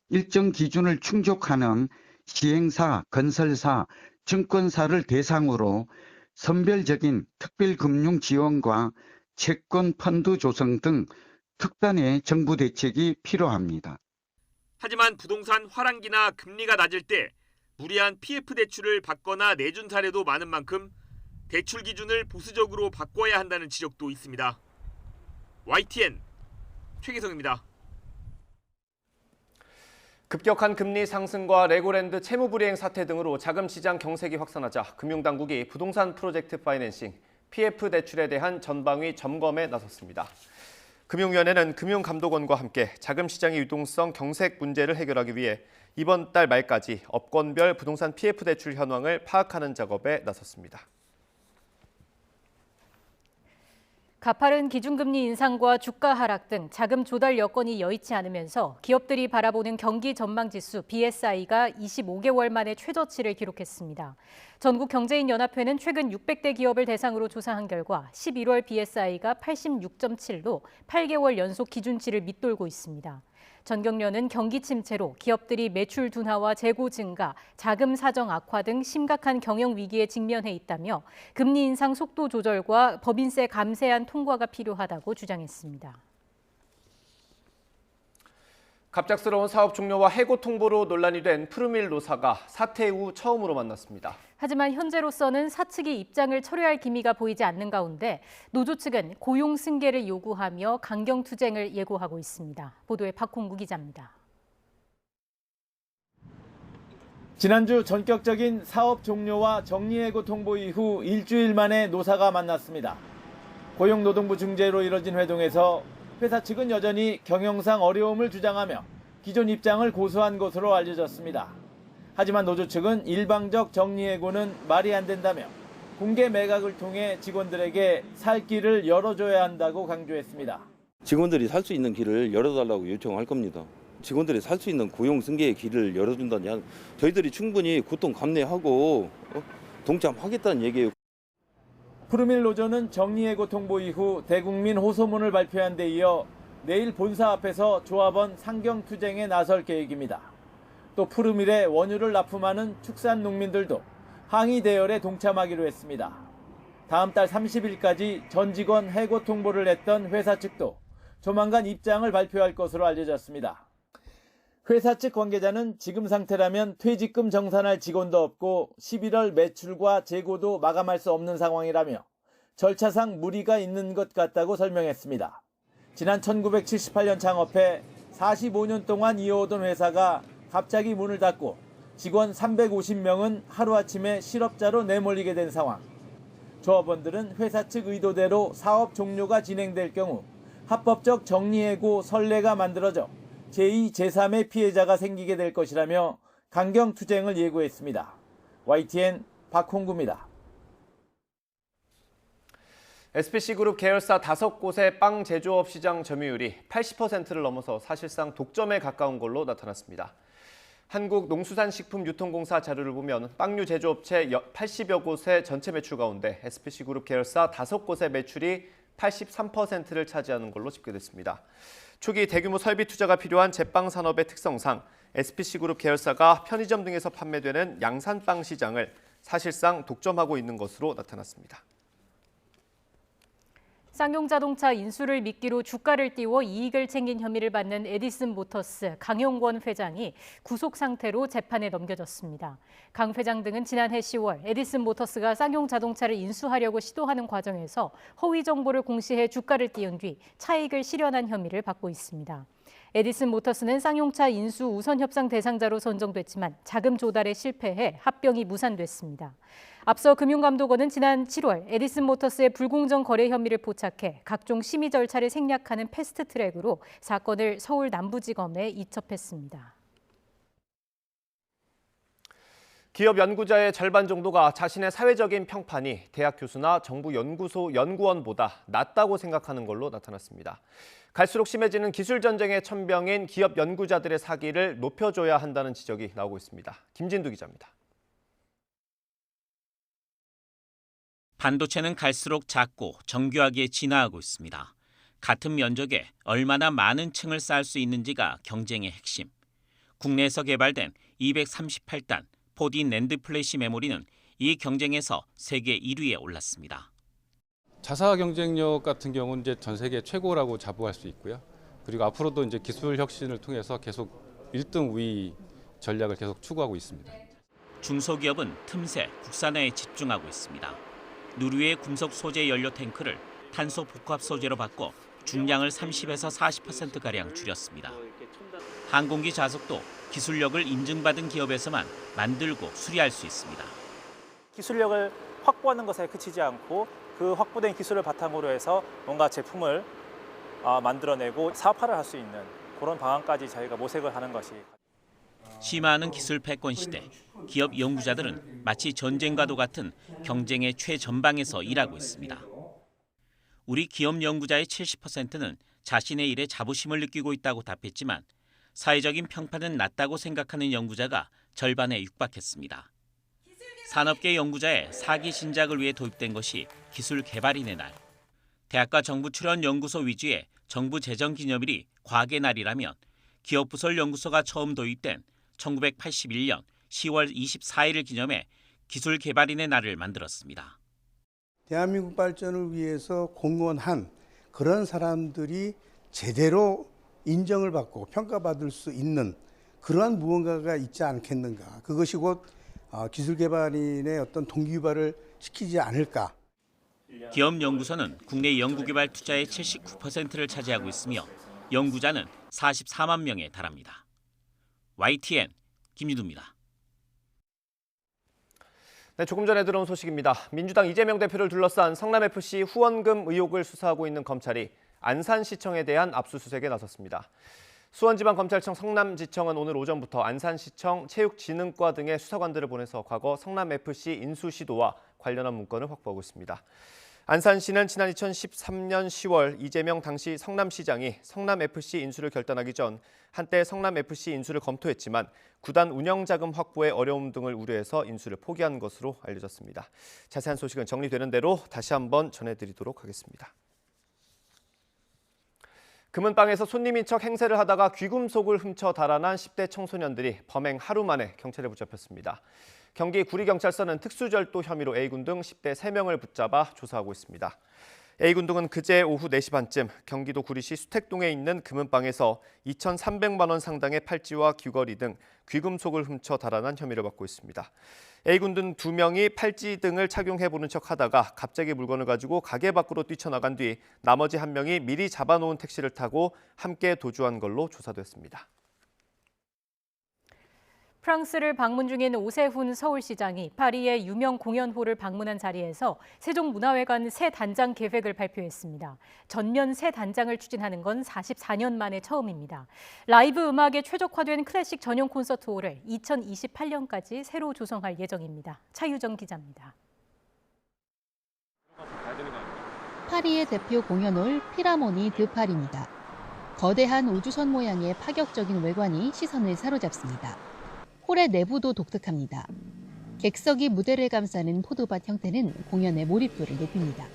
일정 기준을 충족하는 시행사, 건설사, 증권사를 대상으로 선별적인 특별금융 지원과 채권 펀드 조성 등 특단의 정부 대책이 필요합니다. 하지만 부동산 화랑기나 금리가 낮을 때 무리한 PF 대출을 받거나 내준 사례도 많은 만큼 대출 기준을 보수적으로 바꿔야 한다는 지적도 있습니다. YTN 최기성입니다. 급격한 금리 상승과 레고랜드 채무 불이행 사태 등으로 자금 시장 경색이 확산하자 금융당국이 부동산 프로젝트 파이낸싱, PF 대출에 대한 전방위 점검에 나섰습니다. 금융위원회는 금융감독원과 함께 자금 시장의 유동성 경색 문제를 해결하기 위해 이번 달 말까지 업권별 부동산 PF 대출 현황을 파악하는 작업에 나섰습니다. 가파른 기준금리 인상과 주가 하락 등 자금 조달 여건이 여의치 않으면서 기업들이 바라보는 경기 전망 지수 BSI가 25개월 만에 최저치를 기록했습니다. 전국경제인연합회는 최근 600대 기업을 대상으로 조사한 결과 11월 BSI가 86.7로 8개월 연속 기준치를 밑돌고 있습니다. 전경련은 경기 침체로 기업들이 매출 둔화와 재고 증가, 자금 사정 악화 등 심각한 경영 위기에 직면해 있다며 금리 인상 속도 조절과 법인세 감세안 통과가 필요하다고 주장했습니다. 갑작스러운 사업 종료와 해고 통보로 논란이 된 푸르밀 노사가 사퇴 후 처음으로 만났습니다. 하지만 현재로서는 사측이 입장을 철회할 기미가 보이지 않는 가운데 노조 측은 고용 승계를 요구하며 강경 투쟁을 예고하고 있습니다. 보도에 박홍구 기자입니다. 지난주 전격적인 사업 종료와 정리해고 통보 이후 일주일 만에 노사가 만났습니다. 고용노동부 중재로 이뤄진 회동에서 회사 측은 여전히 경영상 어려움을 주장하며 기존 입장을 고수한 것으로 알려졌습니다. 하지만 노조 측은 일방적 정리해고는 말이 안 된다며 공개 매각을 통해 직원들에게 살 길을 열어줘야 한다고 강조했습니다. 직원들이 살 수 있는 길을 열어달라고 요청할 겁니다. 직원들이 살 수 있는 고용 승계의 길을 열어준다면 저희들이 충분히 고통 감내하고 동참하겠다는 얘기예요. 푸르밀 노조는 정리해고 통보 이후 대국민 호소문을 발표한 데 이어 내일 본사 앞에서 조합원 상경투쟁에 나설 계획입니다. 또 푸르밀에 원유를 납품하는 축산 농민들도 항의 대열에 동참하기로 했습니다. 다음 달 30일까지 전 직원 해고 통보를 했던 회사 측도 조만간 입장을 발표할 것으로 알려졌습니다. 회사 측 관계자는 지금 상태라면 퇴직금 정산할 직원도 없고 11월 매출과 재고도 마감할 수 없는 상황이라며 절차상 무리가 있는 것 같다고 설명했습니다. 지난 1978년 창업해 45년 동안 이어오던 회사가 갑자기 문을 닫고 직원 350명은 하루아침에 실업자로 내몰리게 된 상황. 조합원들은 회사 측 의도대로 사업 종료가 진행될 경우 합법적 정리해고 선례가 만들어져 제2, 제3의 피해자가 생기게 될 것이라며 강경 투쟁을 예고했습니다. YTN 박홍구입니다. SPC그룹 계열사 5곳의 빵 제조업 시장 점유율이 80%를 넘어서 사실상 독점에 가까운 걸로 나타났습니다. 한국농수산식품유통공사 자료를 보면 빵류 제조업체 80여 곳의 전체 매출 가운데 SPC그룹 계열사 5곳의 매출이 83%를 차지하는 걸로 집계됐습니다. 초기 대규모 설비 투자가 필요한 제빵 산업의 특성상 SPC그룹 계열사가 편의점 등에서 판매되는 양산빵 시장을 사실상 독점하고 있는 것으로 나타났습니다. 쌍용자동차 인수를 미끼로 주가를 띄워 이익을 챙긴 혐의를 받는 에디슨 모터스 강용권 회장이 구속 상태로 재판에 넘겨졌습니다. 강 회장 등은 지난해 10월 에디슨 모터스가 쌍용자동차를 인수하려고 시도하는 과정에서 허위 정보를 공시해 주가를 띄운 뒤 차익을 실현한 혐의를 받고 있습니다. 에디슨 모터스는 쌍용차 인수 우선 협상 대상자로 선정됐지만 자금 조달에 실패해 합병이 무산됐습니다. 앞서 금융감독원은 지난 7월 에디슨 모터스의 불공정 거래 혐의를 포착해 각종 심의 절차를 생략하는 패스트트랙으로 사건을 서울 남부지검에 이첩했습니다. 기업 연구자의 절반 정도가 자신의 사회적인 평판이 대학 교수나 정부 연구소 연구원보다 낮다고 생각하는 걸로 나타났습니다. 갈수록 심해지는 기술 전쟁의 천병인 기업 연구자들의 사기를 높여줘야 한다는 지적이 나오고 있습니다. 김진두 기자입니다. 반도체는 갈수록 작고 정교하게 진화하고 있습니다. 같은 면적에 얼마나 많은 층을 쌓을 수 있는지가 경쟁의 핵심. 국내에서 개발된 238단 4D 낸드 플래시 메모리는 이 경쟁에서 세계 1위에 올랐습니다. 자사 경쟁력 같은 경우는 이제 전 세계 최고라고 자부할 수 있고요. 그리고 앞으로도 이제 기술 혁신을 통해서 계속 1등 우위 전략을 계속 추구하고 있습니다. 중소기업은 틈새 국산화에 집중하고 있습니다. 누리의 금속 소재 연료 탱크를 탄소 복합 소재로 바꿔 중량을 30에서 40%가량 줄였습니다. 항공기 좌석도 기술력을 인증받은 기업에서만 만들고 수리할 수 있습니다. 기술력을 확보하는 것에 그치지 않고 그 확보된 기술을 바탕으로 해서 뭔가 제품을 만들어내고 사업화를 할 수 있는 그런 방안까지 저희가 모색을 하는 것이. 심화하는 기술 패권 시대, 기업 연구자들은 마치 전쟁과도 같은 경쟁의 최전방에서 일하고 있습니다. 우리 기업 연구자의 70%는 자신의 일에 자부심을 느끼고 있다고 답했지만 사회적인 평판은 낮다고 생각하는 연구자가 절반에 육박했습니다. 산업계 연구자의 사기 진작을 위해 도입된 것이 기술 개발인의 날. 대학과 정부 출연 연구소 위주의 정부 재정 기념일이 과학의 날이라면 기업부설 연구소가 처음 도입된 1981년 10월 24일을 기념해 기술 개발인의 날을 만들었습니다. 대한민국 발전을 위해서 공헌한 그런 사람들이 제대로 인정을 받고 평가받을 수 있는 그러한 무언가가 있지 않겠는가. 그것이 곧 기술개발인의 어떤 동기유발을 시키지 않을까. 기업연구소는 국내 연구개발 투자의 79%를 차지하고 있으며 연구자는 44만 명에 달합니다. YTN 김유두입니다. 네, 조금 전에 들어온 소식입니다. 민주당 이재명 대표를 둘러싼 성남FC 후원금 의혹을 수사하고 있는 검찰이 안산시청에 대한 압수수색에 나섰습니다. 수원지방검찰청 성남지청은 오늘 오전부터 안산시청 체육진흥과 등의 수사관들을 보내서 과거 성남FC 인수 시도와 관련한 문건을 확보하고 있습니다. 안산시는 지난 2013년 10월 이재명 당시 성남시장이 성남FC 인수를 결단하기 전 한때 성남FC 인수를 검토했지만 구단 운영자금 확보의 어려움 등을 우려해서 인수를 포기한 것으로 알려졌습니다. 자세한 소식은 정리되는 대로 다시 한번 전해드리도록 하겠습니다. 금은방에서 손님인 척 행세를 하다가 귀금속을 훔쳐 달아난 10대 청소년들이 범행 하루 만에 경찰에 붙잡혔습니다. 경기 구리경찰서는 특수절도 혐의로 A군 등 10대 3명을 붙잡아 조사하고 있습니다. A군 등은 그제 오후 4시 반쯤 경기도 구리시 수택동에 있는 금은방에서 2,300만 원 상당의 팔찌와 귀걸이 등 귀금속을 훔쳐 달아난 혐의를 받고 있습니다. A군 등 2명이 팔찌 등을 착용해보는 척하다가 갑자기 물건을 가지고 가게 밖으로 뛰쳐나간 뒤 나머지 1명이 미리 잡아놓은 택시를 타고 함께 도주한 걸로 조사됐습니다. 프랑스를 방문 중인 오세훈 서울시장이 파리의 유명 공연홀을 방문한 자리에서 세종문화회관 새 단장 계획을 발표했습니다. 전면 새 단장을 추진하는 건 44년 만에 처음입니다. 라이브 음악에 최적화된 클래식 전용 콘서트홀을 2028년까지 새로 조성할 예정입니다. 차유정 기자입니다. 파리의 대표 공연홀 피라모니 드 파리입니다. 거대한 우주선 모양의 파격적인 외관이 시선을 사로잡습니다. 홀의 내부도 독특합니다. 객석이 무대를 감싸는 포도밭 형태는 공연의 몰입도를 높입니다.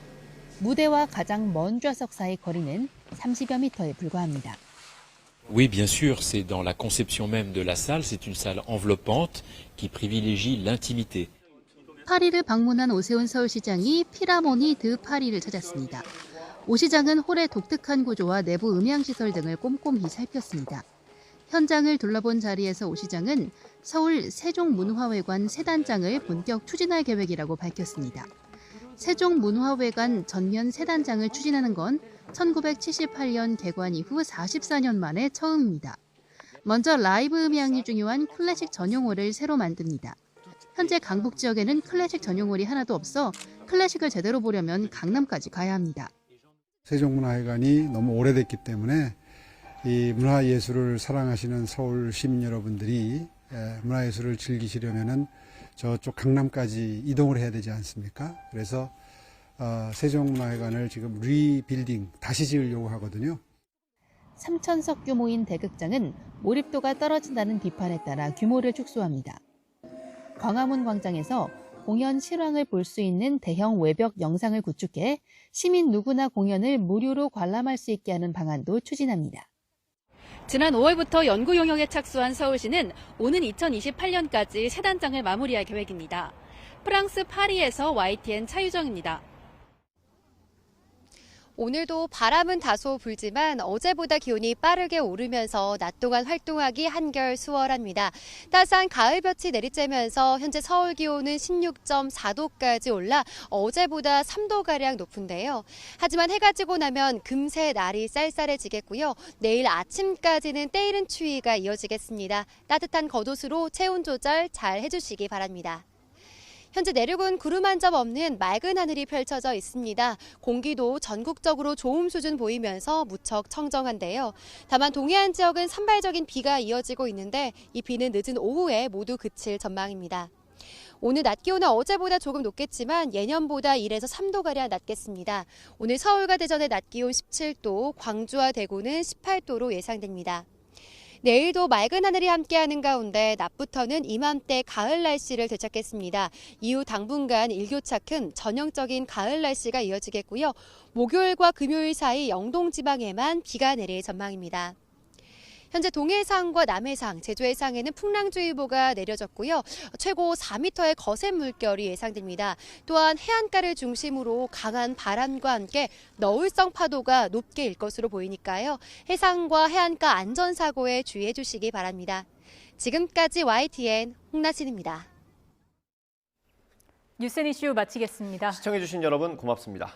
무대와 가장 먼 좌석 사이 거리는 30여 미터에 불과합니다. Oui, bien sûr, c'est dans la conception même de la salle. C'est une salle enveloppante qui privilégie l'intimité. 파리를 방문한 오세훈 서울시장이 피라모니 드 파리를 찾았습니다. 오 시장은 홀의 독특한 구조와 내부 음향시설 등을 꼼꼼히 살폈습니다. 현장을 둘러본 자리에서 오 시장은 서울 세종문화회관 새 단장을 본격 추진할 계획이라고 밝혔습니다. 세종문화회관 전면 새 단장을 추진하는 건 1978년 개관 이후 44년 만에 처음입니다. 먼저 라이브 음향이 중요한 클래식 전용홀을 새로 만듭니다. 현재 강북 지역에는 클래식 전용홀이 하나도 없어 클래식을 제대로 보려면 강남까지 가야 합니다. 세종문화회관이 너무 오래됐기 때문에 이 문화예술을 사랑하시는 서울 시민 여러분들이 문화예술을 즐기시려면은 저쪽 강남까지 이동을 해야 되지 않습니까? 그래서 세종문화회관을 지금 리빌딩, 다시 지으려고 하거든요. 3,000석 규모인 대극장은 몰입도가 떨어진다는 비판에 따라 규모를 축소합니다. 광화문 광장에서 공연 실황을 볼 수 있는 대형 외벽 영상을 구축해 시민 누구나 공연을 무료로 관람할 수 있게 하는 방안도 추진합니다. 지난 5월부터 연구 용역에 착수한 서울시는 오는 2028년까지 새 단장을 마무리할 계획입니다. 프랑스 파리에서 YTN 차유정입니다. 오늘도 바람은 다소 불지만 어제보다 기온이 빠르게 오르면서 낮 동안 활동하기 한결 수월합니다. 따스한 가을볕이 내리쬐면서 현재 서울 기온은 16.4도까지 올라 어제보다 3도가량 높은데요. 하지만 해가 지고 나면 금세 날이 쌀쌀해지겠고요. 내일 아침까지는 때이른 추위가 이어지겠습니다. 따뜻한 겉옷으로 체온 조절 잘 해주시기 바랍니다. 현재 내륙은 구름 한 점 없는 맑은 하늘이 펼쳐져 있습니다. 공기도 전국적으로 좋음 수준 보이면서 무척 청정한데요. 다만 동해안 지역은 산발적인 비가 이어지고 있는데 이 비는 늦은 오후에 모두 그칠 전망입니다. 오늘 낮 기온은 어제보다 조금 높겠지만 예년보다 1에서 3도가량 낮겠습니다. 오늘 서울과 대전의 낮 기온 17도, 광주와 대구는 18도로 예상됩니다. 내일도 맑은 하늘이 함께하는 가운데 낮부터는 이맘때 가을 날씨를 되찾겠습니다. 이후 당분간 일교차큰 전형적인 가을 날씨가 이어지겠고요. 목요일과 금요일 사이 영동 지방에만 비가 내릴 전망입니다. 현재 동해상과 남해상, 제주해상에는 풍랑주의보가 내려졌고요. 최고 4m의 거센 물결이 예상됩니다. 또한 해안가를 중심으로 강한 바람과 함께 너울성 파도가 높게 일 것으로 보이니까요. 해상과 해안가 안전사고에 주의해 주시기 바랍니다. 지금까지 YTN 홍나진입니다. 뉴스앤이슈 마치겠습니다. 시청해주신 여러분 고맙습니다.